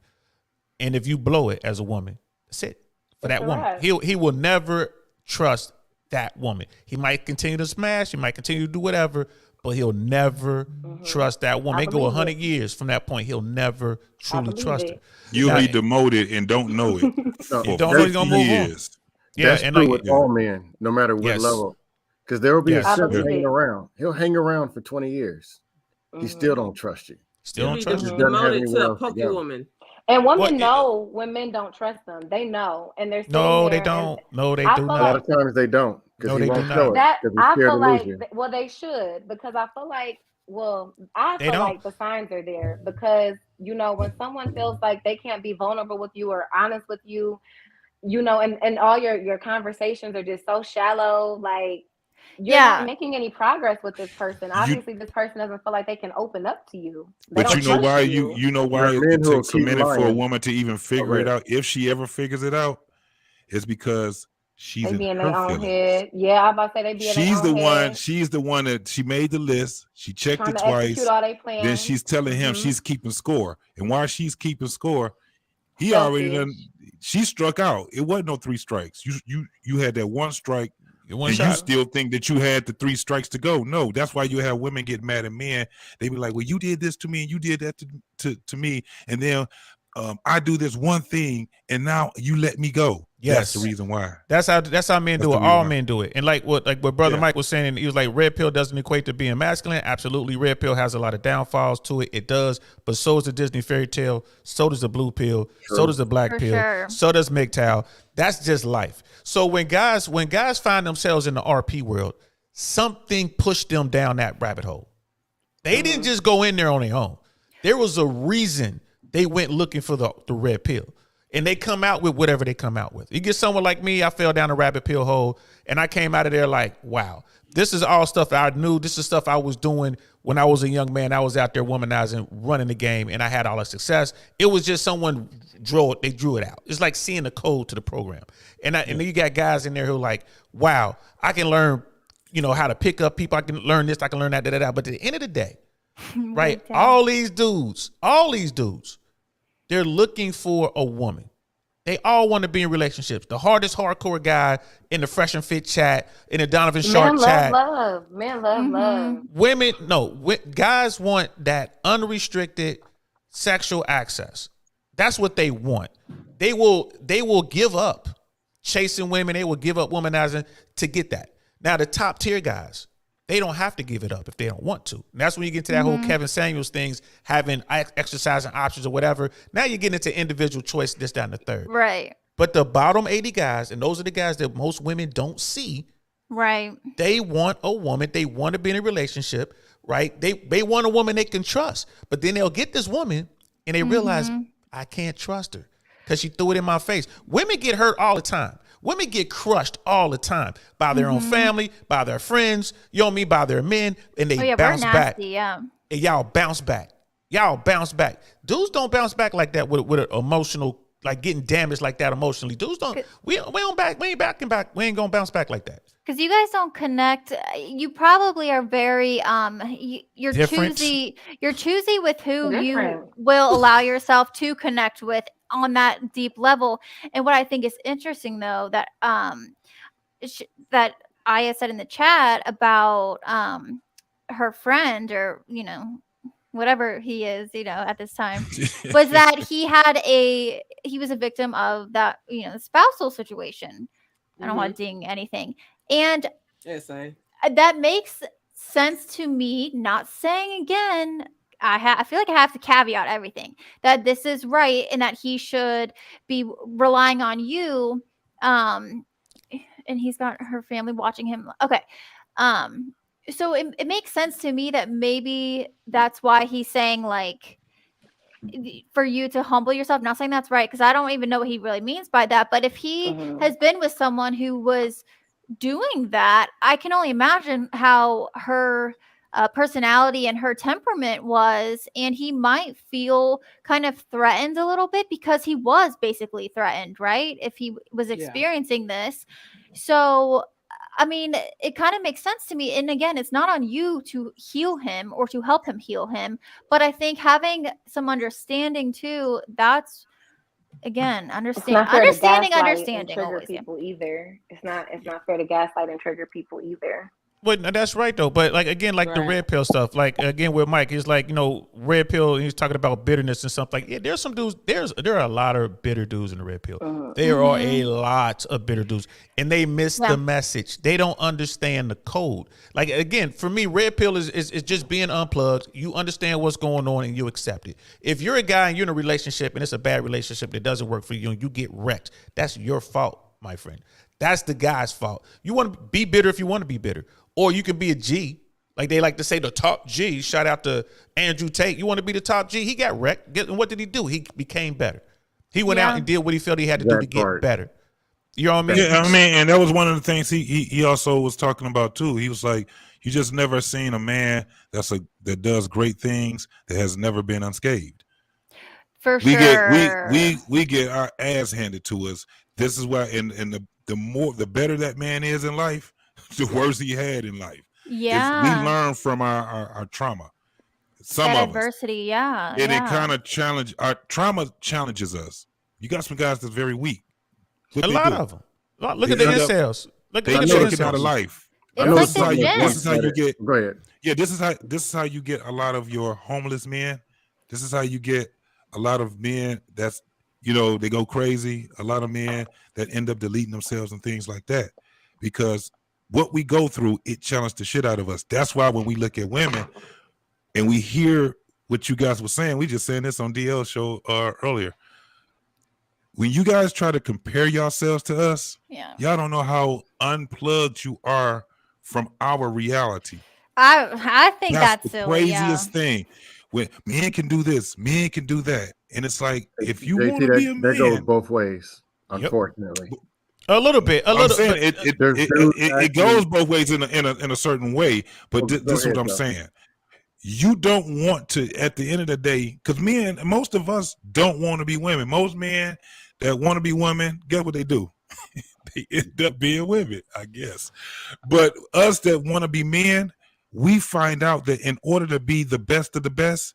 And if you blow it as a woman, that's it for that woman. He will never trust that woman. He might continue to smash, he might continue to do whatever, but he'll never trust that woman. It go 100 years from that point. He'll never truly trust her. You'll be demoted and don't know it. You don't know he's gonna move on. Yeah, that's true with all men, no matter what level. Because there will be a simp hanging around. He'll hang around for 20 years. He still don't trust you. Still don't trust you. Demoted to a pokey woman. And women know when men don't trust them. They know, and they're they don't. No, they do not. A lot of times they don't. No, they do not. I feel like, they should, because I feel like, like the signs are there, because when someone feels like they can't be vulnerable with you or honest with you, and all your conversations are just so shallow, like you're not making any progress with this person. Obviously, this person doesn't feel like they can open up to you. But you know why it takes a minute for a woman to even figure it out. If she ever figures it out, it's because She's they in be in her their own feelings. head. Yeah, I'm about to say they be in their own head. She's the one that she made the list. She checked trying it to twice. execute all they plans. Then she's telling him she's keeping score. And while she's keeping score, he already done. She struck out. It wasn't no 3 strikes. You had that 1 strike. One and shot. you still think that you had the 3 strikes to go. No, that's why you have women get mad at men. They be like, well, you did this to me and you did that to me. And then I do this one thing and now you let me go. Yes. That's the reason why. That's how men do it. All men do it. And like what Brother Mike was saying, he was like, red pill doesn't equate to being masculine. Absolutely. Red pill has a lot of downfalls to it. It does. But so does the Disney fairy tale. So does the blue pill. Sure. So does the black pill. Sure. So does MGTOW. That's just life. So when guys find themselves in the RP world, something pushed them down that rabbit hole. They didn't just go in there on their own. There was a reason they went looking for the red pill. And they come out with whatever they come out with. You get someone like me, I fell down a rabbit pill hole, and I came out of there like, wow, this is all stuff I knew. This is stuff I was doing when I was a young man. I was out there womanizing, running the game, and I had all the success. It was just someone drew it out. It's like seeing the code to the program. And then you got guys in there who are like, wow, I can learn, how to pick up people. I can learn this, I can learn that, But at the end of the day, right, all these dudes, they're looking for a woman. They all want to be in relationships. The hardest hardcore guy in the Fresh and Fit chat, in the Donovan Sharp chat. Men love. Women, guys want that unrestricted sexual access. That's what they want. They will give up chasing women. They will give up womanizing to get that. Now, the top tier guys, they don't have to give it up if they don't want to. And that's when you get to that whole Kevin Samuels things, having exercising options or whatever. Now you're getting into individual choice, this, that, and the third. Right. But the bottom 80 guys, and those are the guys that most women don't see. Right. They want a woman. They want to be in a relationship, right? They want a woman they can trust. But then they'll get this woman and they realize, I can't trust her because she threw it in my face. Women get hurt all the time. Women get crushed all the time by their own family, by their friends, by their men, and they bounce back. Yeah. And y'all bounce back. Dudes don't bounce back like that with an emotional, like getting damaged like that emotionally. Dudes don't. We ain't gonna bounce back like that. Because you guys don't connect. You probably are very you're different. choosy. You're choosy with who you will allow yourself to connect with on that deep level. And what I think is interesting, though, that that Aya said in the chat about her friend, or whatever he is, at this time, was that he was a victim of that, spousal situation. I don't want to ding anything. And that makes sense to me, not saying again, I feel like I have to caveat everything, that this is right and that he should be relying on you. And he's got her family watching him. Okay. So it makes sense to me that maybe that's why he's saying, like, for you to humble yourself. Not saying that's right, because I don't even know what he really means by that. But if he has been with someone who was doing that, I can only imagine how her personality and her temperament was, and he might feel kind of threatened a little bit, because he was basically threatened, right? If he was experiencing this. So I mean, it kind of makes sense to me. And again, it's not on you to heal him or to help him heal him. But I think having some understanding too, that's, again, understanding. Trigger people either. It's not fair to gaslight and trigger people either. But that's right though. But like again, like the red pill stuff. Like again with Mike, it's like, red pill. He's talking about bitterness and stuff. Like, yeah, there's some dudes. There are a lot of bitter dudes in the red pill. There are a lot of bitter dudes, and they miss the message. They don't understand the code. Like again, for me, red pill is just being unplugged. You understand what's going on and you accept it. If you're a guy and you're in a relationship and it's a bad relationship that doesn't work for you and you get wrecked, that's your fault, my friend. That's the guy's fault. You want to be bitter if you want to be bitter. Or you can be a G, like they like to say, the top G. Shout out to Andrew Tate. You want to be the top G? He got wrecked. And what did he do? He became better. He went out and did what he felt he had to do to get better. You know what I mean? Yeah, I mean, and that was one of the things he also was talking about too. He was like, you just never seen a man that does great things that has never been unscathed. For we sure. we get our ass handed to us. This is why, and the better that man is in life, the worse he had in life. Yeah. We learn from our trauma. Some that of adversity, us. And it kind of our trauma challenges us. You got some guys that's very weak. A lot of them. Look at the incels. Look at the incels out of life. It's like this is how you get. Go ahead. Yeah, this is how you get a lot of your homeless men. This is how you get a lot of men that's, they go crazy. A lot of men that end up deleting themselves and things like that, because what we go through, it challenged the shit out of us. That's why when we look at women and we hear what you guys were saying, we just saying this on DL show earlier. When you guys try to compare yourselves to us, y'all don't know how unplugged you are from our reality. I think that's the silly, craziest thing. When men can do this, men can do that, and it's like, if you want to be a man, that goes both ways, unfortunately. A little bit. It goes both ways in a certain way. But this is what I'm saying. You don't want to, at the end of the day, because most of us don't want to be women. Most men that want to be women, guess what they do? They end up being women, I guess. But us that want to be men, we find out that in order to be the best of the best,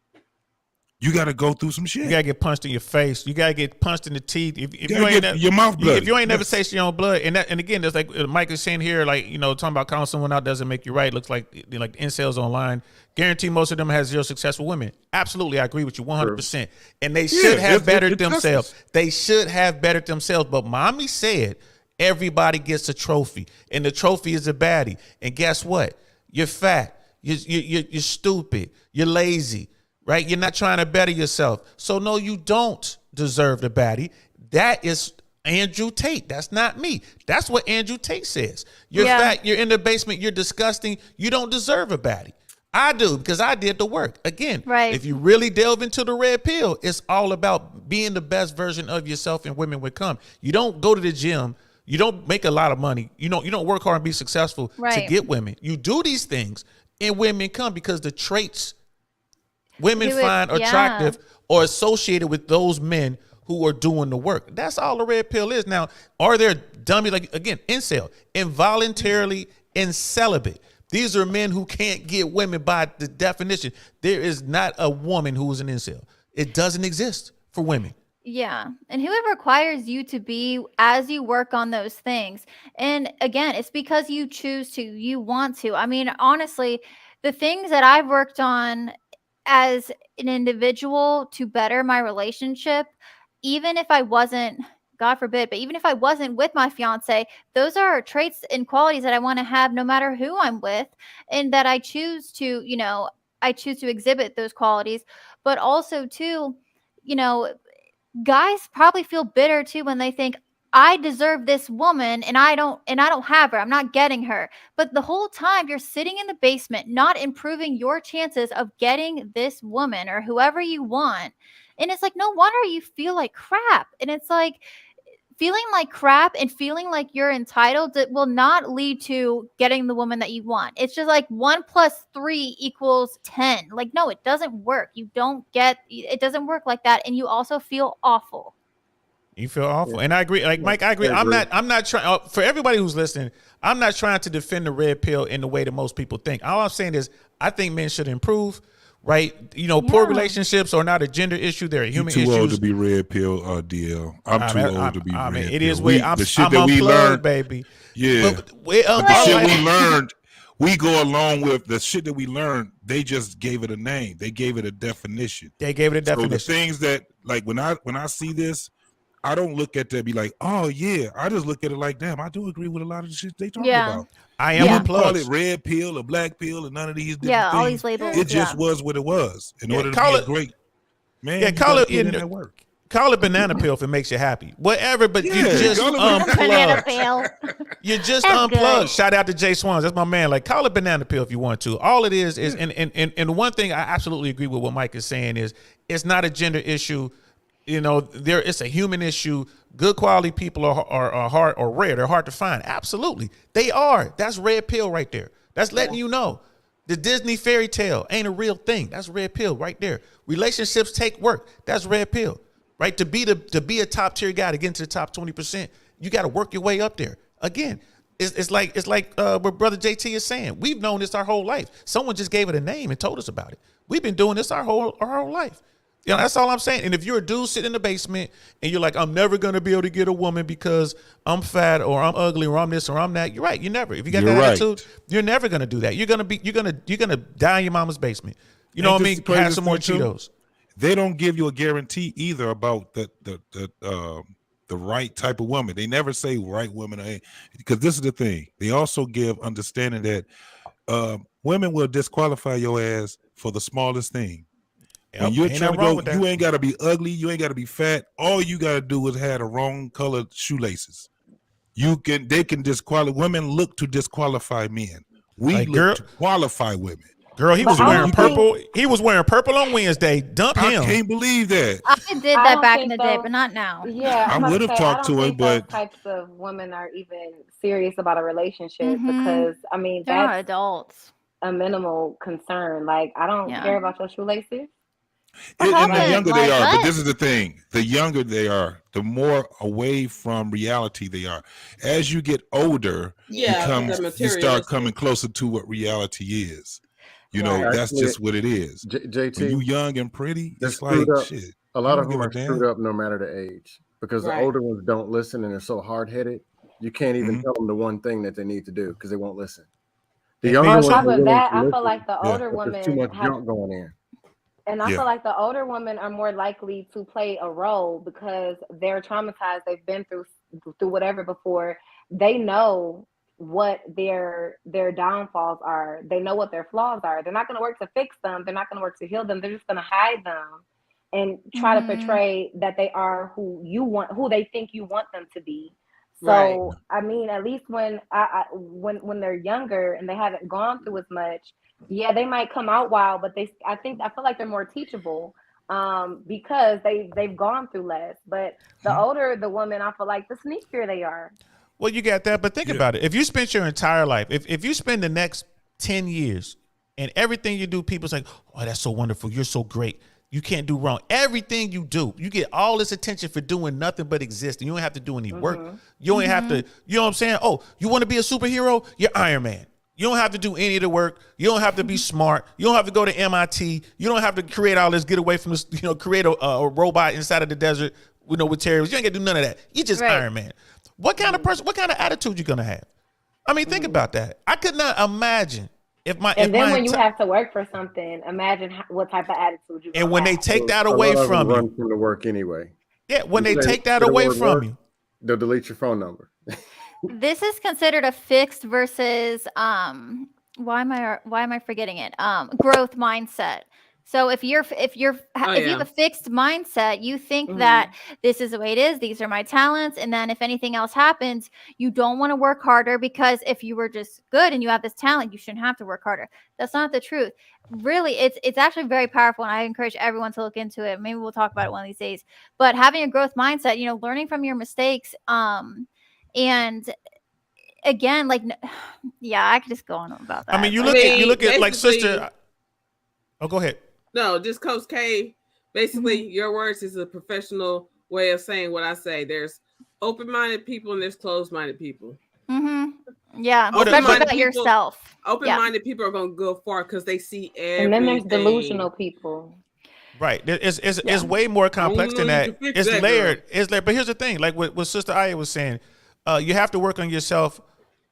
you got to go through some shit. You got to get punched in your face. You got to get punched in the teeth. If you ain't get your mouth bloody. If you ain't never tasted your own blood, and again, that's like Mike is saying here, like, talking about calling someone out doesn't make you right. Looks like incels online. Guarantee most of them has zero successful women. Absolutely, I agree with you 100%. And they should have bettered themselves. They should have bettered themselves. But mommy said everybody gets a trophy, and the trophy is a baddie. And guess what? You're fat. You're stupid. You're lazy. Right? You're not trying to better yourself. So no, you don't deserve the baddie. That is Andrew Tate. That's not me. That's what Andrew Tate says. You're fat. You're in the basement. You're disgusting. You don't deserve a baddie. I do, because I did the work. Again, if you really delve into the red pill, it's all about being the best version of yourself, and women would come. You don't go to the gym. You don't make a lot of money. You don't work hard and be successful to get women. You do these things, and women come because the traits women find attractive or associated with those men who are doing the work. That's all the red pill is. Now, are there dummies, like, again, incel, involuntarily celibate? These are men who can't get women by the definition. There is not a woman who is an incel. It doesn't exist for women. Yeah. And who it requires you to be as you work on those things. And again, it's because you choose to, you want to. I mean, honestly, the things that I've worked on as an individual to better my relationship, even if I wasn't, God forbid, but even if I wasn't with my fiance, those are traits and qualities that I want to have no matter who I'm with, and that I choose to, I choose to exhibit those qualities. But also too, guys probably feel bitter too when they think, I deserve this woman and I don't have her. I'm not getting her. But the whole time you're sitting in the basement, not improving your chances of getting this woman or whoever you want. And it's like, no wonder you feel like crap. And it's like, feeling like crap and feeling like you're entitled, that will not lead to getting the woman that you want. It's just like 1 + 3 = 10. Like, no, it doesn't work. It doesn't work like that. And you also feel awful. You feel awful. And I agree. Like, Mike, I agree. I'm not trying, for everybody who's listening, I'm not trying to defend the red pill in the way that most people think. All I'm saying is, I think men should improve, right? Poor relationships are not a gender issue. They're a human issue. Too old to be red pill, DL. I'm too old to be red pill. It is way, I'm unplugged, baby. Yeah. But the shit we learned, we go along with the shit that we learned. They just gave it a name. They gave it a definition. So the things that, like, when I see this, I don't look at that and be like, oh yeah. I just look at it like, damn, I do agree with a lot of the shit they talking about. I am unplugged. Call it red pill or black pill or none of these different things. All these labels. It just was what it was. In order to be a great man, call it in that work. Call it banana pill if it makes you happy. Whatever, but you just unplugged. You just unplugged. Shout out to Jay Swans. That's my man. Like, call it banana pill if you want to. All it is and one thing I absolutely agree with what Mike is saying is, it's not a gender issue. It's a human issue. Good quality people are hard or rare. They're hard to find. Absolutely. They are. That's red pill right there. That's letting you know. The Disney fairy tale ain't a real thing. That's red pill right there. Relationships take work. That's red pill, right? To be a top tier guy, to get into the top 20%, you got to work your way up there. Again, it's like what Brother JT is saying. We've known this our whole life. Someone just gave it a name and told us about it. We've been doing this our whole life. You know, that's all I'm saying. And if you're a dude sitting in the basement and you're like, I'm never going to be able to get a woman because I'm fat or I'm ugly or I'm this or I'm that, you're right. You never. If you got that attitude, you're never going to do that. You're going to die in your mama's basement. You know what I mean? Have some more Cheetos. They don't give you a guarantee either about the right type of woman. They never say right woman, because this is the thing. They also give understanding that women will disqualify your ass for the smallest thing. When you're trying to go, you ain't got to be ugly. You ain't got to be fat. All you got to do is have the wrong colored shoelaces. They can disqualify. Women look to disqualify men. We look to qualify women. Girl, he was wearing purple. He was wearing purple on Wednesday. Dump him. I can't believe that. I did that back in the day, but not now. Yeah, I would have talked to him, but those types of women are even serious about a relationship because I mean they're not that's adults. A minimal concern. Like I don't care about your shoelaces. And the younger they are, but this is the thing. The younger they are, the more away from reality they are. As you get older, you start coming closer to what reality is. You know, that's just what it is. JT, when you young and pretty, it's like shit. A lot of them are screwed up no matter the age. Because the older ones don't listen and they're so hard-headed, you can't even tell them the one thing that they need to do because they won't listen. The younger on ones top of that, I feel like the older women there's too much junk going in. And I feel like the older women are more likely to play a role because they're traumatized. They've been through whatever before. They know what their downfalls are. They know what their flaws are. They're not going to work to fix them. They're not going to work to heal them. They're just going to hide them and try to portray that they are who they think you want them to be. So I mean, at least when when they're younger and they haven't gone through as much. Yeah, they might come out wild, but I feel like they're more teachable because they've gone through less. But the older the woman, I feel like the sneakier they are. Well, you got that, but think about it. If you spent your entire life, if you spend the next 10 years and everything you do, people say, oh, that's so wonderful. You're so great. You can't do wrong. Everything you do, you get all this attention for doing nothing but existing. You don't have to do any work. You don't have to, you know what I'm saying? Oh, you want to be a superhero? You're Iron Man. You don't have to do any of the work. You don't have to be smart. You don't have to go to MIT. You don't have to create all this, get away from this, create a robot inside of the desert, with terrorists. You ain't got to do none of that. You're just Iron Man. What kind of person, what kind of attitude you going to have? I mean, think about that. I could not imagine if my... And then when you have to work for something, imagine what type of attitude you have. And when they take that away from you... run from the work anyway. Yeah, when they take that away from you... They'll delete your phone number. This is considered a fixed versus why am I forgetting it? Growth mindset. So if you have a fixed mindset, you think that this is the way it is, these are my talents, and then if anything else happens, you don't want to work harder because if you were just good and you have this talent, you shouldn't have to work harder. That's not the truth. Really, it's actually very powerful, and I encourage everyone to look into it. Maybe we'll talk about it one of these days. But having a growth mindset, learning from your mistakes, and again, I could just go on about that. I mean, you look at like sister. Oh, go ahead. No, just Coach K. Basically, your words is a professional way of saying what I say. There's open-minded people and there's closed-minded people. Yeah, especially about yourself. Open-minded people are going to go far because they see everything. And then there's delusional people. Right. It's way more complex than that. It's layered. But here's the thing. Like what Sister Aya was saying, you have to work on yourself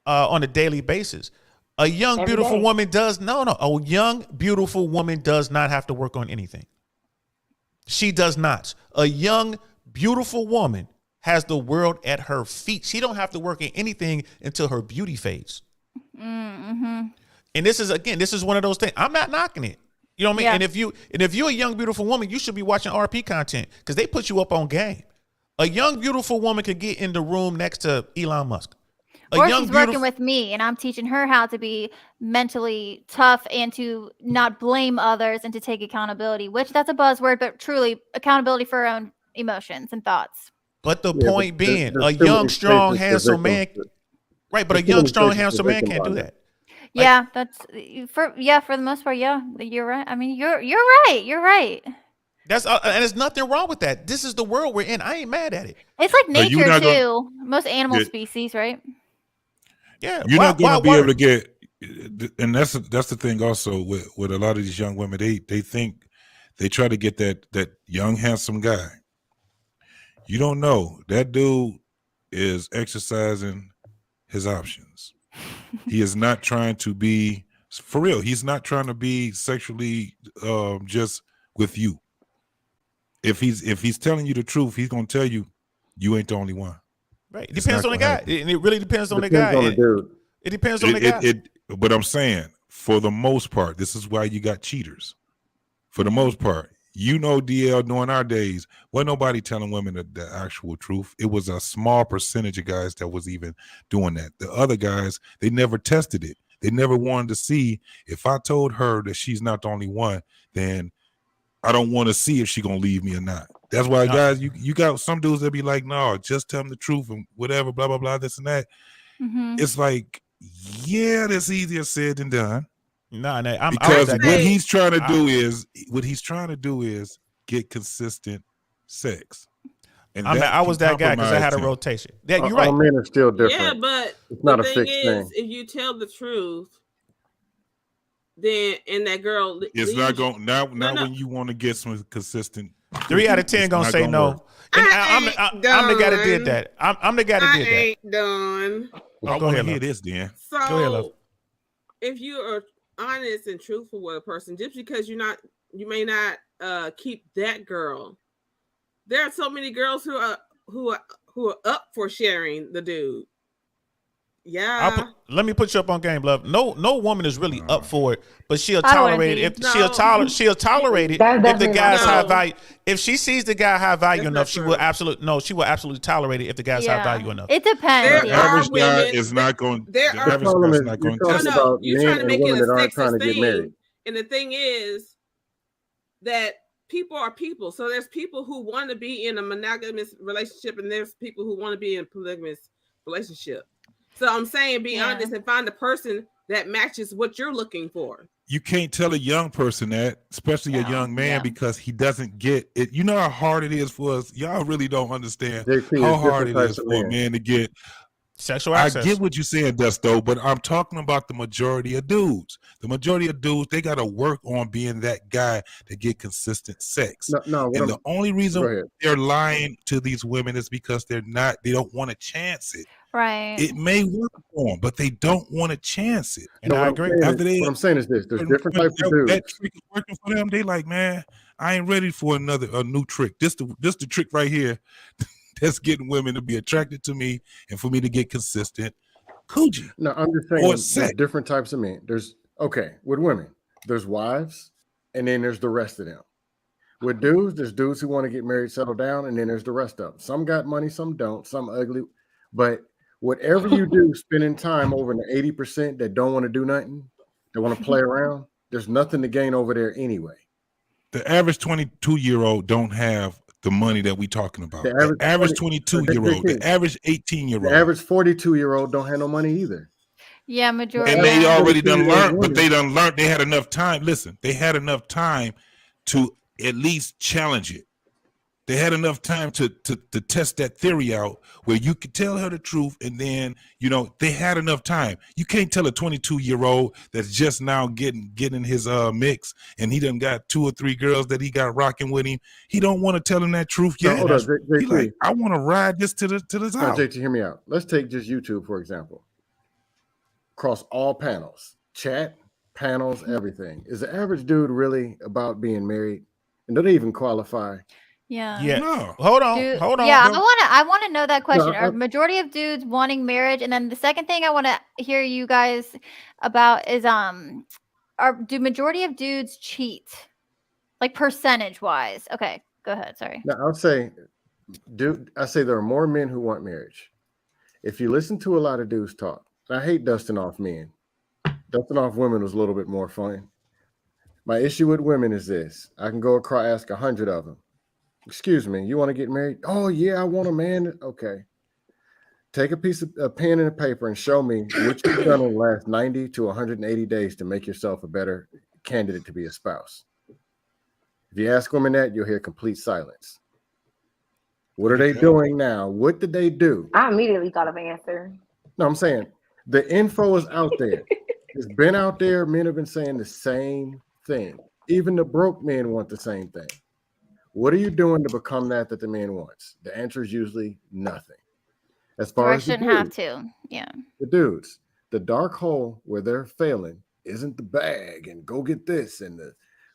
on a daily basis. A young, beautiful woman does a young, beautiful woman does not have to work on anything. She does not. A young, beautiful woman has the world at her feet. She don't have to work at anything until her beauty fades. And this is one of those things. I'm not knocking it. You know what I mean? Yeah. And if you're a young, beautiful woman, you should be watching RP content because they put you up on game. A young, beautiful woman could get in the room next to Elon Musk. Or she's working with me and I'm teaching her how to be mentally tough and to not blame others and to take accountability, which that's a buzzword, but truly accountability for her own emotions and thoughts. But the point being, a young, strong, handsome man, right? But a young, strong, handsome man can't do that. Yeah, that's for the most part. Yeah, you're right. I mean, you're right. You're right. That's and there's nothing wrong with that. This is the world we're in. I ain't mad at it. It's like But you're nature not gonna too. Most animal get, species, right? Yeah, you're not gonna be work? able to get, and that's the thing also with a lot of these young women. They think they try to get that young handsome guy. You don't know that dude is exercising his options. He is not trying to be, for real. He's not trying to be sexually just with you. If he's telling you the truth, he's gonna tell you you ain't the only one. Right. It depends on the guy. It really depends on the guy. It depends on the guy. But I'm saying, for the most part, this is why you got cheaters. For the most part, DL, during our days, wasn't nobody telling women the actual truth. It was a small percentage of guys that was even doing that. The other guys, they never tested it. They never wanted to see, if I told her that she's not the only one, then I don't want to see if she's going to leave me or not. That's why, guys, you got some dudes that be like, no, just tell them the truth and whatever, blah, blah, blah, this and that. Mm-hmm. It's like, yeah, that's easier said than done. Because what he's trying to do is get consistent sex. And I was that guy because I had a rotation. Yeah, you're right. All men are still different. Yeah, but it's not the a thing fixed is, thing. if you tell the truth, then that girl, it's not going now. When you want to get some consistent, 3 out of 10 gonna say no. And I'm the guy that did that. I'm the guy that did that. I ain't done. I want to hear this, then. So, go ahead, love. If you are honest and truthful with a person, just because you may not keep that girl. There are so many girls who are up for sharing the dude. Yeah. Let me put you up on game, love. No woman is really up for it, but she'll tolerate it she'll tolerate it if the guy's high value. If she sees the guy high value enough, she will absolutely tolerate it if the guy's high value enough. It depends. The average guy is not going. You're trying to make it a sexist thing. And the thing is that people are people. So there's people who want to be in a monogamous relationship, and there's people who want to be in a polygamous relationship. So I'm saying, be honest and find the person that matches what you're looking for. You can't tell a young person that, especially a young man, because he doesn't get it. You know how hard it is for us. Y'all really don't understand how hard it is for a man to get sexual access. I get what you're saying, Dusto, but I'm talking about the majority of dudes. The majority of dudes, they got to work on being that guy to get consistent sex. The only reason they're lying to these women is because they don't want to chance it. Right. It may work for them, but they don't want to chance it. And I agree. What I'm saying is this: there's different types of dudes. That trick is working for them. They like, man, I ain't ready for a new trick. This the trick right here. That's getting women to be attracted to me and for me to get consistent coochie. No, I'm just saying there's different types of men. With women, there's wives, and then there's the rest of them. With dudes, there's dudes who want to get married, settle down, and then there's the rest of them. Some got money, some don't, some ugly. But whatever you do, spending time over the 80% that don't want to do nothing, that want to play around, there's nothing to gain over there anyway. The average 22-year-old don't have the money that we talking about. The average 22-year-old, the average 18-year-old, the average 42-year-old don't have no money either. Yeah, majority. And they already done learned, but they done learned. They had enough time. Listen, they had enough time to at least challenge it. They had enough time to test that theory out where you could tell her the truth, and then they had enough time. You can't tell a 22-year-old that's just now getting his mix, and he done got 2 or 3 girls that he got rocking with him. He don't want to tell him that truth yet. He like, I want to ride this to the top. Now, JT, hear me out. Let's take just YouTube for example. Across all panels, chat, panels, everything. Is the average dude really about being married? And do they even qualify? Yeah. No. Hold on. Yeah, no. I want to know that question. Are majority of dudes wanting marriage? And then the second thing I want to hear you guys about is do majority of dudes cheat? Like percentage wise. Okay, go ahead. Sorry. No, I say there are more men who want marriage. If you listen to a lot of dudes talk, I hate dusting off men. Dusting off women was a little bit more fun. My issue with women is this. I can go across, ask 100 of them. Excuse me, you want to get married? Oh, yeah, I want a man. Okay. take a pen and a paper and show me what you've done in the last 90 to 180 days to make yourself a better candidate to be a spouse. If you ask women that, you'll hear complete silence. What are they doing now? What did they do? I immediately thought of an answer. No, I'm saying the info is out there. It's been out there. Men have been saying the same thing. Even the broke men want the same thing. What are you doing to become that the man wants? The answer is usually nothing. As far as shouldn't have to. Yeah. The dudes, the dark hole where they're failing isn't the bag and go get this and the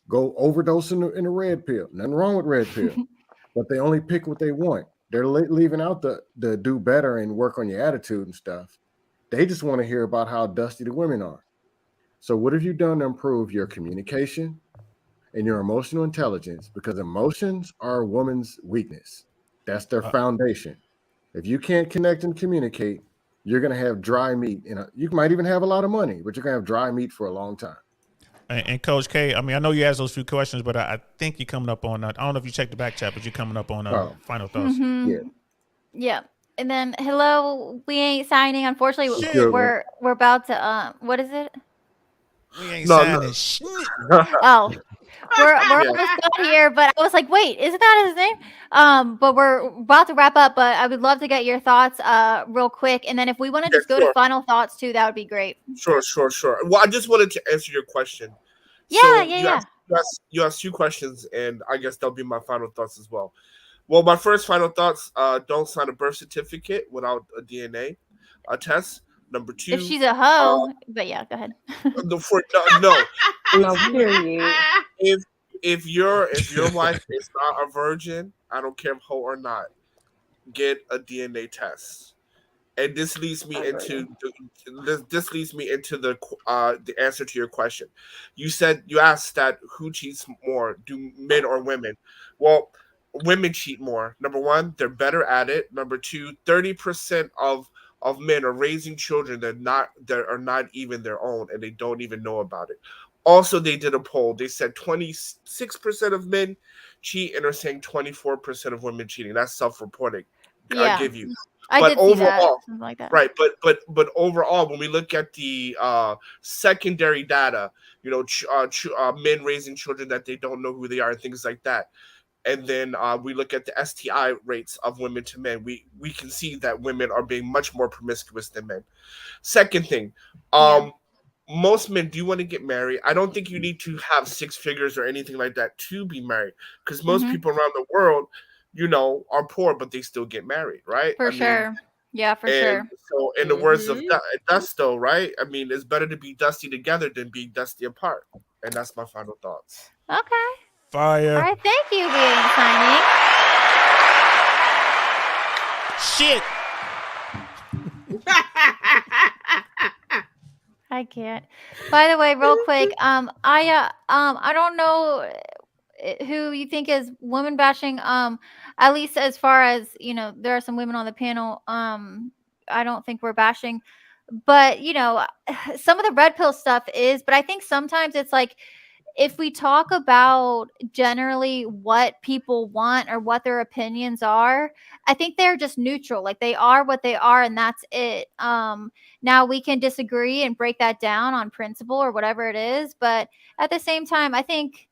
go overdose in the red pill. Nothing wrong with red pill, but they only pick what they want. They're leaving out the do better and work on your attitude and stuff. They just want to hear about how dusty the women are. So what have you done to improve your communication and your emotional intelligence? Because emotions are a woman's weakness. That's their foundation. If you can't connect and communicate, you're going to have dry meat. You might even have a lot of money, but you're going to have dry meat for a long time. And Coach K, I mean, I know you asked those few questions, but I think you're coming up on, I don't know if you checked the back chat, but you're coming up on final thoughts. Mm-hmm. Yeah. And then, hello, we ain't signing. Unfortunately, we're about to, what is it? We ain't signing shit. Oh, we're almost done here, but I was like, wait, isn't that his name? But we're about to wrap up, but I would love to get your thoughts real quick. And then if we want to just go to final thoughts too, that would be great. Sure. Well, I just wanted to answer your question. Yeah. You asked 2 questions, and I guess that'll be my final thoughts as well. Well, my first final thoughts, don't sign a birth certificate without a DNA test. Number 2. If she's a hoe, but yeah, go ahead. No, period. If your wife is not a virgin, I don't care if hoe or not, get a DNA test. And this leads me into the answer to your question. You asked that who cheats more, do men or women? Well, women cheat more. Number 1, they're better at it. Number 2, 30% of men are raising children that are not even their own, and they don't even know about it. Also, they did a poll. They said 26% of men cheat and are saying 24% of women cheating. That's self-reporting. Yeah. I give you. I did see that. Something like that. Right, but overall, when we look at the secondary data, men raising children that they don't know who they are and things like that, and then we look at the STI rates of women to men, we can see that women are being much more promiscuous than men. Second thing, most men do want to get married. I don't think you need to have 6 figures or anything like that to be married, because most people around the world, are poor, but they still get married, right? For sure. So in the words of Dusto, right? I mean, it's better to be dusty together than be dusty apart. And that's my final thoughts. Okay. Fire. All right, thank you, we ain't signing. Shit. I can't. By the way, real quick, I don't know who you think is woman bashing. At least as far as there are some women on the panel. I don't think we're bashing, but some of the red pill stuff is. But I think sometimes it's like, if we talk about generally what people want or what their opinions are, I think they're just neutral. Like, they are what they are, and that's it. Now we can disagree and break that down on principle or whatever it is, but at the same time, I think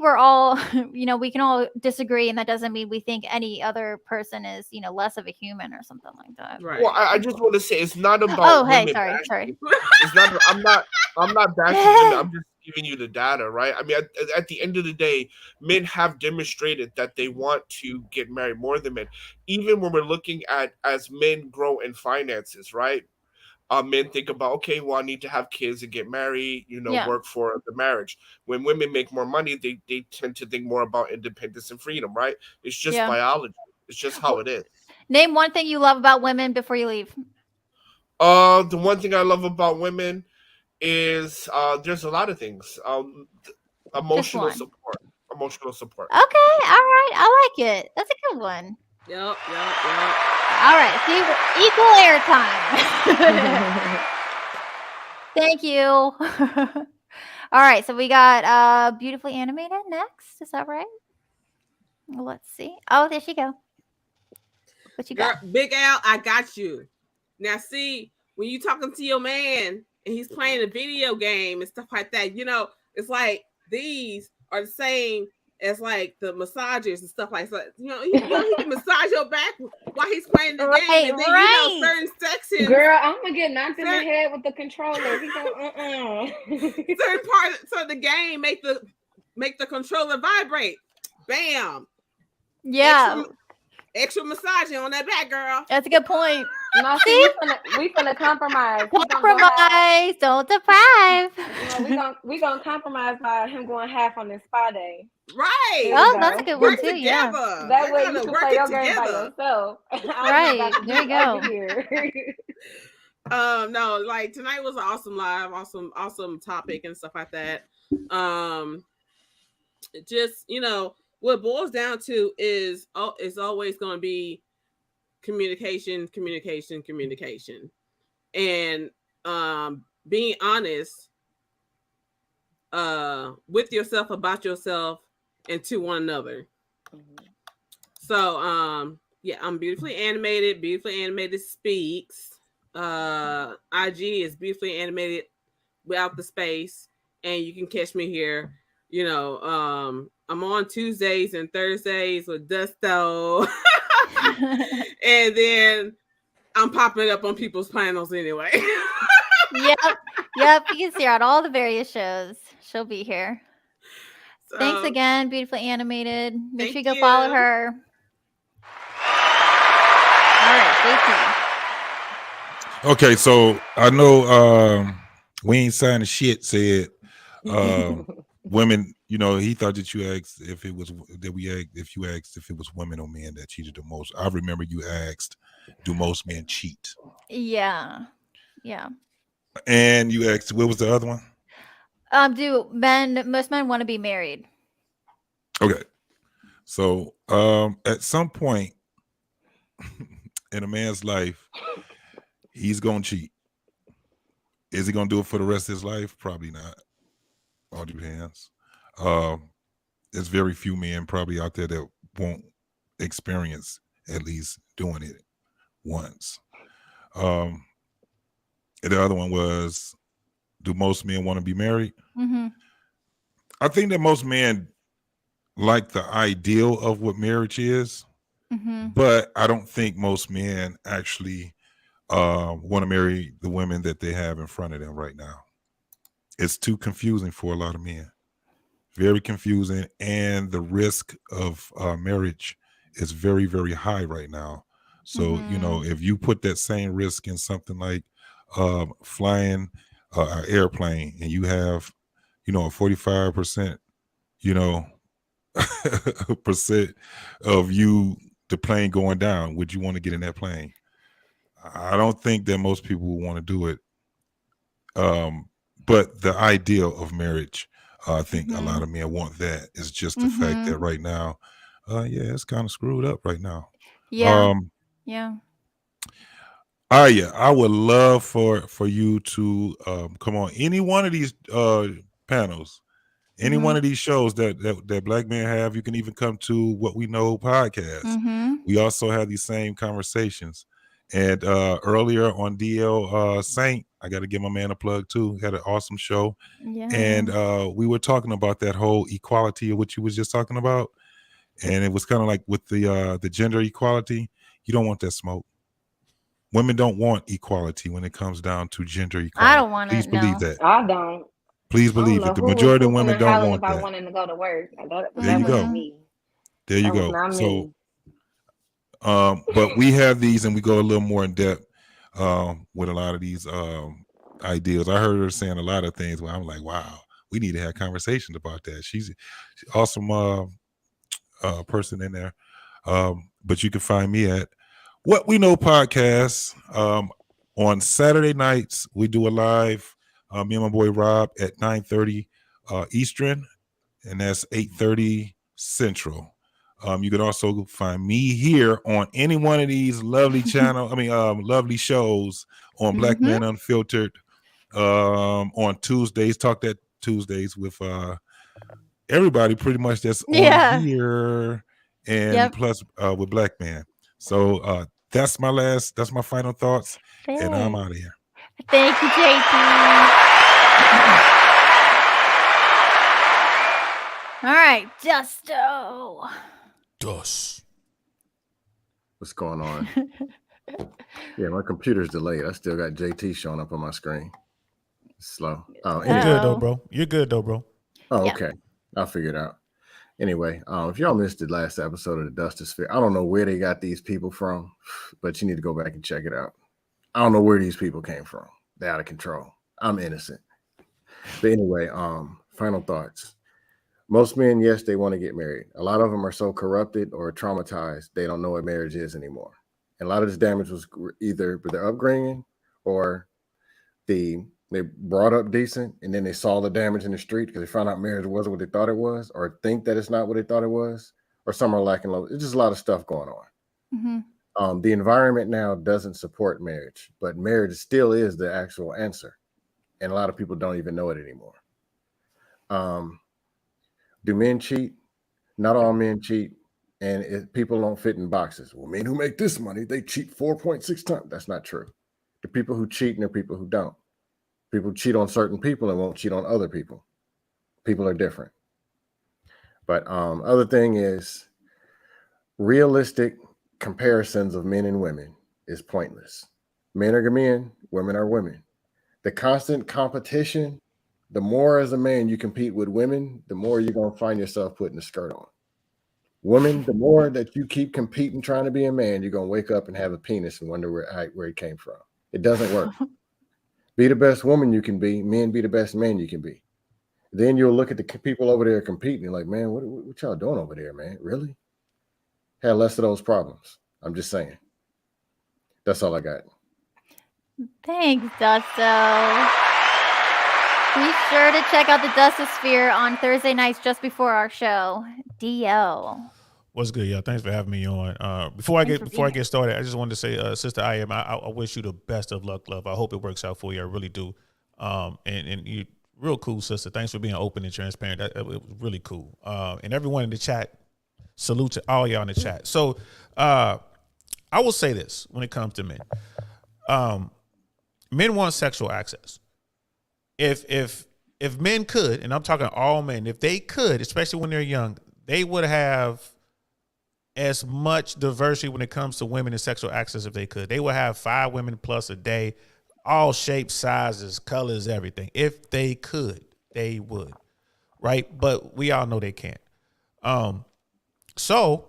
we're all, we can all disagree, and that doesn't mean we think any other person is, less of a human or something like that. Right. Well, I just want to say it's not about. Sorry. It's not. I'm not bashing women. I'm just giving you the data, right? I mean, at the end of the day, men have demonstrated that they want to get married more than men. Even when we're looking at as men grow in finances, right? Men think about, okay, well, I need to have kids and get married, work for the marriage. When women make more money, they tend to think more about independence and freedom, right? It's just biology. It's just how it is. Name one thing you love about women before you leave. The one thing I love about women is there's a lot of things. Emotional support. Okay, all right. I like it. That's a good one. Yep. All right, see, equal airtime. Thank you. All right, so we got Beautifully Animated next. Is that right? Let's see. Oh, there she go. What you Girl, got? Big Al, I got you. Now, see, when you talking to your man and he's playing a video game and stuff like that, you know, it's like these are the same as like the massages and stuff like that. You know, he can massage your back while he's playing the game, and then you know certain sections. Girl, I'm gonna get knocked in the head with the controller. He gonna certain parts of the game make the controller vibrate. Bam. Yeah. Extra massaging on that back, girl. That's a good point. No, see, we finna compromise. Compromise, don't deprive. You know, we gonna compromise by him going half on this spa day. Right. Oh, that's a good one work too. Together. Yeah. That way you can play your game by yourself. Right. There you go. No, like tonight was an awesome live, awesome topic and stuff like that. Just, you know, what it boils down to is it's always going to be communication, and being honest with yourself, about yourself, and to one another. Mm-hmm. So yeah, I'm beautifully animated. Beautifully animated speaks. IG is beautifully animated without the space, and you can catch me here. You know, I'm on Tuesdays and Thursdays with Dusto. And then I'm popping up on people's panels anyway. Yep. You can see her on all the various shows. She'll be here. So, thanks again, beautifully animated. Make sure you go follow her. All right, thank you. Okay, so I know we ain't signing shit said women, you know, he thought that you asked if it was if you asked if it was women or men that cheated the most. I remember you asked, do most men cheat? Yeah. And you asked, what was the other one? Do most men want to be married? Okay. So at some point in a man's life, he's gonna cheat. Is he gonna do it for the rest of his life? Probably not. All depends. There's very few men probably out there that won't experience at least doing it once. The other one was, do most men want to be married? Mm-hmm. I think that most men like the ideal of what marriage is, but I don't think most men actually want to marry the women that they have in front of them right now. It's too confusing for a lot of men. Very confusing, and the risk of marriage is very, very high right now. So, you know, if you put that same risk in something like flying an airplane, and you have, you know, a 45%, you know, percent of the plane going down, would you want to get in that plane? I don't think that most people would want to do it. But the ideal of marriage, I think a lot of men want that. It's just the fact that right now, it's kind of screwed up right now. Yeah. I would love for you to come on any one of these panels, any one of these shows that Black men have. You can even come to What We Know podcast. We also have these same conversations. And earlier on DL Saint, I got to give my man a plug too. Had an awesome show. Yeah. And we were talking about that whole equality of what you was just talking about. And it was kind of like with the gender equality, you don't want that smoke. Women don't want equality when it comes down to gender equality. I don't want it. Please believe that. I don't. Please believe it. The majority of women don't want that. Wanting to go to work. There you go. There you go. So, but we have these, and we go a little more in depth with a lot of these ideas. I heard her saying a lot of things where I'm like, wow, we need to have conversations about that. She's an awesome person in there. But you can find me at What We Know podcast. On Saturday nights, we do a live, me and my boy Rob, at 9:30 Eastern, and that's 8:30 Central. You can also find me here on any one of these lovely lovely shows on Black Man Unfiltered on Tuesdays. Talk That Tuesdays with everybody pretty much that's on here, and plus with Black Man. So that's my final thoughts. Thanks. And I'm out of here. Thank you, JT. All right, Dusto. Dust. What's going on? Yeah, my computer's delayed. I still got JT showing up on my screen. It's slow. Oh, You're good though, bro. You're good though, bro. Oh, okay. I'll figure it out. Anyway, if y'all missed the last episode of the Dustosphere, I don't know where they got these people from, but you need to go back and check it out. I don't know where these people came from. They're out of control. I'm innocent. But anyway, final thoughts. Most men, yes, they want to get married. A lot of them are so corrupted or traumatized, they don't know what marriage is anymore. And a lot of this damage was either with their upbringing or they brought up decent and then they saw the damage in the street because they found out marriage wasn't what they thought it was, or think that it's not what they thought it was, or some are lacking love. It's just a lot of stuff going on. Mm-hmm. The environment now doesn't support marriage, but marriage still is the actual answer. And a lot of people don't even know it anymore. Do men cheat? Not all men cheat. And people don't fit in boxes. Well, men who make this money, they cheat 4.6 times. That's not true. The people who cheat and the people who don't. People cheat on certain people and won't cheat on other people. People are different. But other thing is, realistic comparisons of men and women is pointless. Men are men, women are women. The constant competition, the more as a man you compete with women, the more you're going to find yourself putting a skirt on. Women, the more that you keep competing trying to be a man, you're going to wake up and have a penis and wonder where it came from. It doesn't work. Be the best woman you can be. Men, be the best man you can be. Then you'll look at the people over there competing. You're like, man, what y'all doing over there, man? Really? Had less of those problems. I'm just saying. That's all I got. Thanks, Dusto. Be sure to check out the Dustosphere on Thursday nights just before our show. DL. What's good, y'all? Thanks for having me on. Before I get started, I just wanted to say, Sister I wish you the best of luck, love. I hope it works out for you. I really do. And you, real cool, sister. Thanks for being open and transparent. It was really cool. And everyone in the chat, salute to all y'all in the chat. So I will say this when it comes to men. Men want sexual access. If men could, and I'm talking all men, if they could, especially when they're young, they would have as much diversity when it comes to women and sexual access if they could. They would have 5 women plus a day, all shapes, sizes, colors, everything. If they could, they would, right? But we all know they can't. So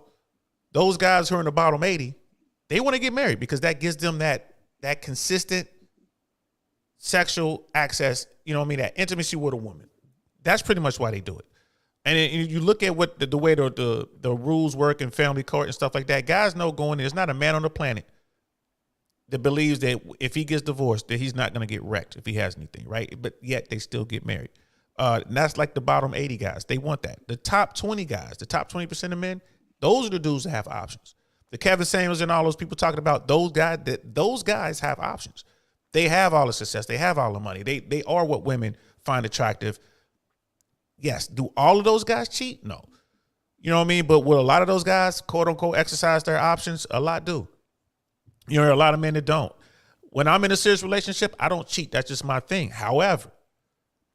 those guys who are in the bottom 80, they want to get married because that gives them that consistent sexual access, you know what I mean, that intimacy with a woman. That's pretty much why they do it. And you look at what the way the rules work in family court and stuff like that. Guys know going in, there's not a man on the planet that believes that if he gets divorced, that he's not going to get wrecked if he has anything, right? But yet they still get married. And that's like the bottom 80 guys. They want that. The top 20 guys, the top 20% of men, those are the dudes that have options. The Kevin Samuels and all those people talking about those guys have options. They have all the success. They have all the money. They are what women find attractive. Yes. Do all of those guys cheat? No. You know what I mean? But will a lot of those guys, quote unquote, exercise their options? A lot do. You know, there are a lot of men that don't. When I'm in a serious relationship, I don't cheat. That's just my thing. However,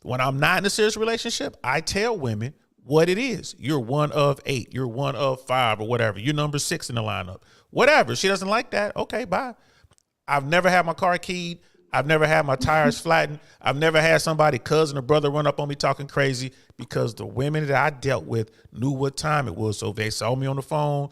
when I'm not in a serious relationship, I tell women what it is. You're one of 8. You're one of 5 or whatever. You're number 6 in the lineup. Whatever. She doesn't like that. Okay, bye. I've never had my car keyed. I've never had my tires flattened. I've never had somebody, cousin or brother, run up on me talking crazy because the women that I dealt with knew what time it was. So if they saw me on the phone,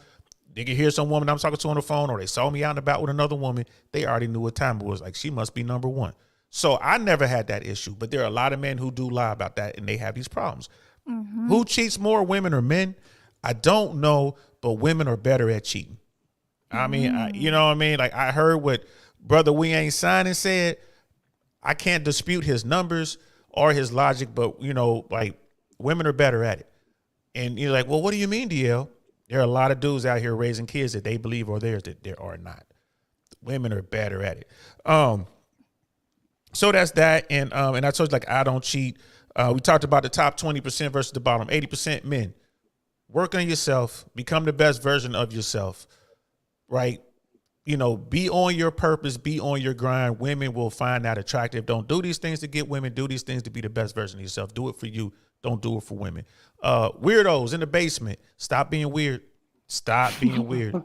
they could hear some woman I'm talking to on the phone, or they saw me out and about with another woman, they already knew what time it was. Like, she must be number 1. So I never had that issue, but there are a lot of men who do lie about that, and they have these problems. Mm-hmm. Who cheats more, women or men? I don't know, but women are better at cheating. I mean, you know what I mean? Like, I heard what Brother We Ain't Signing said. I can't dispute his numbers or his logic, but, you know, like, women are better at it. And you're like, well, what do you mean, DL? There are a lot of dudes out here raising kids that they believe are theirs that there are not. Women are better at it. So that's that. And I told you, like, I don't cheat. We talked about the top 20% versus the bottom 80% men. Work on yourself. Become the best version of yourself. right? You know, be on your purpose, be on your grind. Women will find that attractive. Don't do these things to get women. Do these things to be the best version of yourself. Do it for you. Don't do it for women. Weirdos in the basement. Stop being weird. Stop being weird.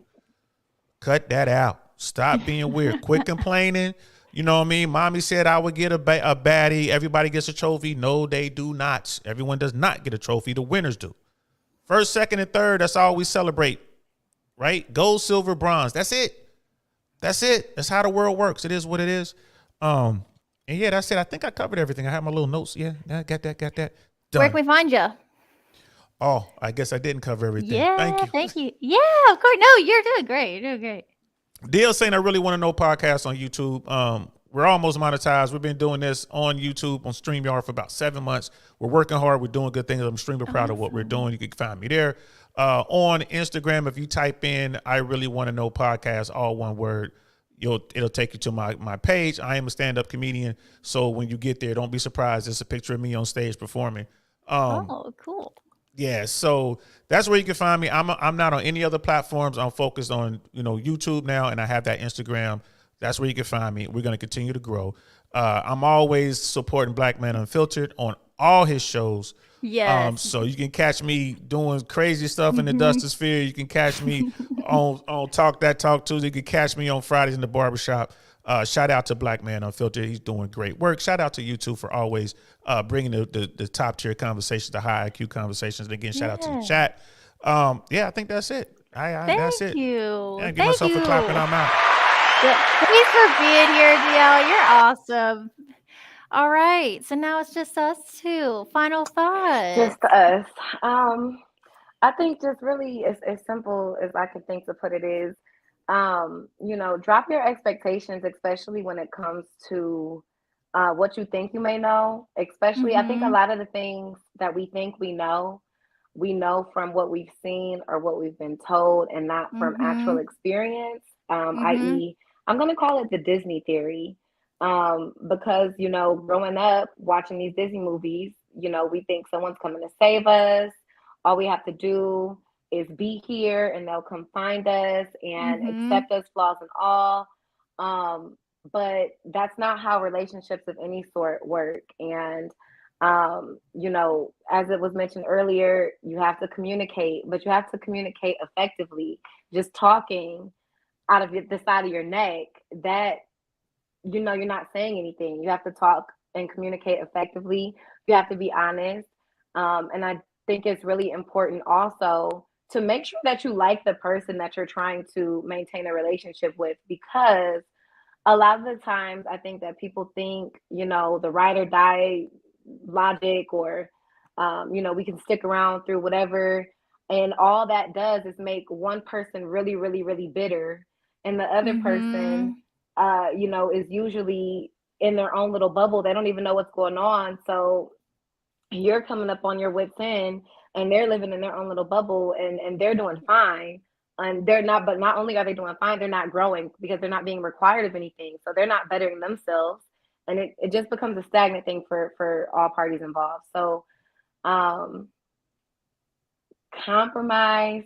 Cut that out. Stop being weird. Quit complaining. You know what I mean? Mommy said I would get a baddie. Everybody gets a trophy. No, they do not. Everyone does not get a trophy. The winners do. First, second, and third, that's all we celebrate. Right? Gold, silver, bronze. That's it. That's it. That's how the world works. It is what it is. And yeah, that's it. I think I covered everything. I have my little notes. Yeah, I got that. Done. Where can we find you? Oh, I guess I didn't cover everything. Yeah, thank you. Yeah, of course. No, you're doing great. You're doing great. Dale saying I really want to know podcast on YouTube. We're almost monetized. We've been doing this on YouTube, on StreamYard for about 7 months. We're working hard. We're doing good things. I'm extremely proud of what we're doing. You can find me there. On Instagram, if you type in I really want to know podcast, all one word, it'll take you to my page. I am a stand-up comedian. So when you get there, don't be surprised. It's a picture of me on stage performing. Oh, cool. Yeah, so that's where you can find me. I'm not on any other platforms. I'm focused on, YouTube now, and I have that Instagram. That's where you can find me. We're going to continue to grow. I'm always supporting Black Man Unfiltered on all his shows. Yes. So you can catch me doing crazy stuff in the Duster Sphere. You can catch me on Talk That Talk Tuesday. You can catch me on Fridays in the Barbershop. Shout out to Black Man Unfiltered. He's doing great work. Shout out to you two for always bringing the top tier conversations, the high IQ conversations. And again, shout out to the chat. I think that's it. That's it. Thank you. Yeah, give myself a clap and I'm out. Thanks for being here, DL. You're awesome. All right. So now it's just us two. Final thoughts. Just us. I think just really as simple as I can think to put it is, drop your expectations, especially when it comes to what you think you may know. Especially, I think a lot of the things that we think we know from what we've seen or what we've been told and not from actual experience, i.e., I'm going to call it the Disney theory. Because, growing up watching these Disney movies, we think someone's coming to save us. All we have to do is be here and they'll come find us and accept us, flaws and all. But that's not how relationships of any sort work. And, as it was mentioned earlier, you have to communicate, but you have to communicate effectively. Just talking out of the side of your neck, that you're not saying anything. You have to talk and communicate effectively. You have to be honest. And I think it's really important also to make sure that you like the person that you're trying to maintain a relationship with, because a lot of the times I think that people think, the ride or die logic or, we can stick around through whatever. And all that does is make one person really, really, really bitter. And the other person, is usually in their own little bubble. They don't even know what's going on. So you're coming up on your wits end and they're living in their own little bubble and they're doing fine. And they're not, but not only are they doing fine, they're not growing because they're not being required of anything. So they're not bettering themselves. And it just becomes a stagnant thing for all parties involved. So compromise.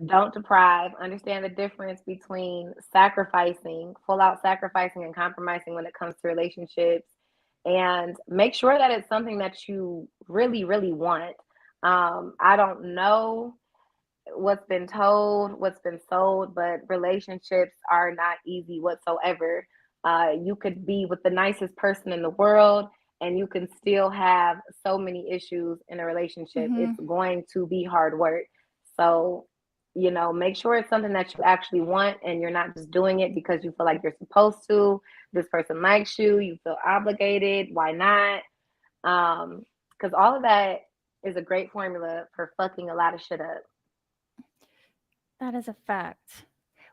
Don't deprive. Understand the difference between full out sacrificing and compromising when it comes to relationships, and make sure that it's something that you really, really want. I don't know what's been told, what's been sold, but relationships are not easy whatsoever. You could be with the nicest person in the world and you can still have so many issues in a relationship. It's going to be hard work. So make sure it's something that you actually want and you're not just doing it because you feel like you're supposed to. This person likes you, you feel obligated. Why not? Because all of that is a great formula for fucking a lot of shit up. That is a fact.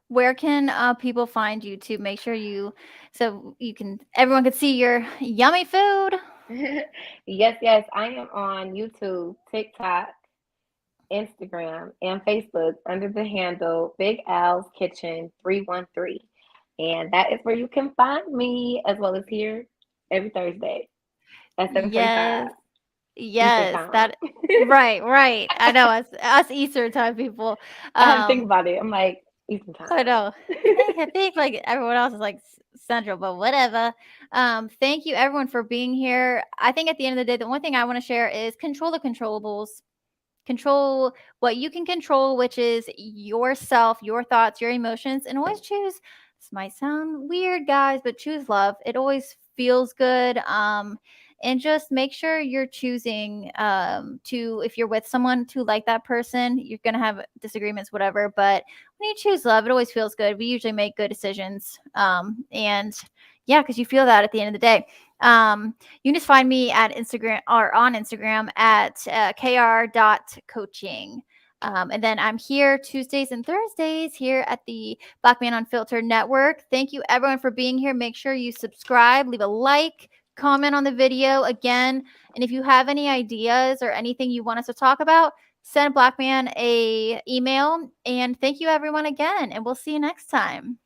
Where can people find you to make sure everyone can see your yummy food? Yes. I am on YouTube, TikTok, Instagram, and Facebook under the handle Big Al's Kitchen 313. And that is where you can find me, as well as here every Thursday at 7:45. Yes, that right. I know us Eastern time people. I had to think about it. I'm like, Eastern time. I know. I think like everyone else is like Central, but whatever. Thank you everyone for being here. I think at the end of the day, the one thing I want to share is control the controllables. Control what you can control, which is yourself, your thoughts, your emotions, and always choose. This might sound weird, guys, but choose love. It always feels good. And just make sure you're choosing to, if you're with someone, to like that person. You're gonna have disagreements, whatever, but when you choose love, it always feels good. We usually make good decisions. And yeah, because you feel that at the end of the day. You can just find me at Instagram or on Instagram at kr.coaching. And then I'm here Tuesdays and Thursdays here at the Black Man Unfiltered Network. Thank you everyone for being here. Make sure you subscribe, leave a like, comment on the video again. And if you have any ideas or anything you want us to talk about, send Black Man a email. And thank you everyone again. And we'll see you next time.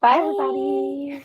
Bye everybody.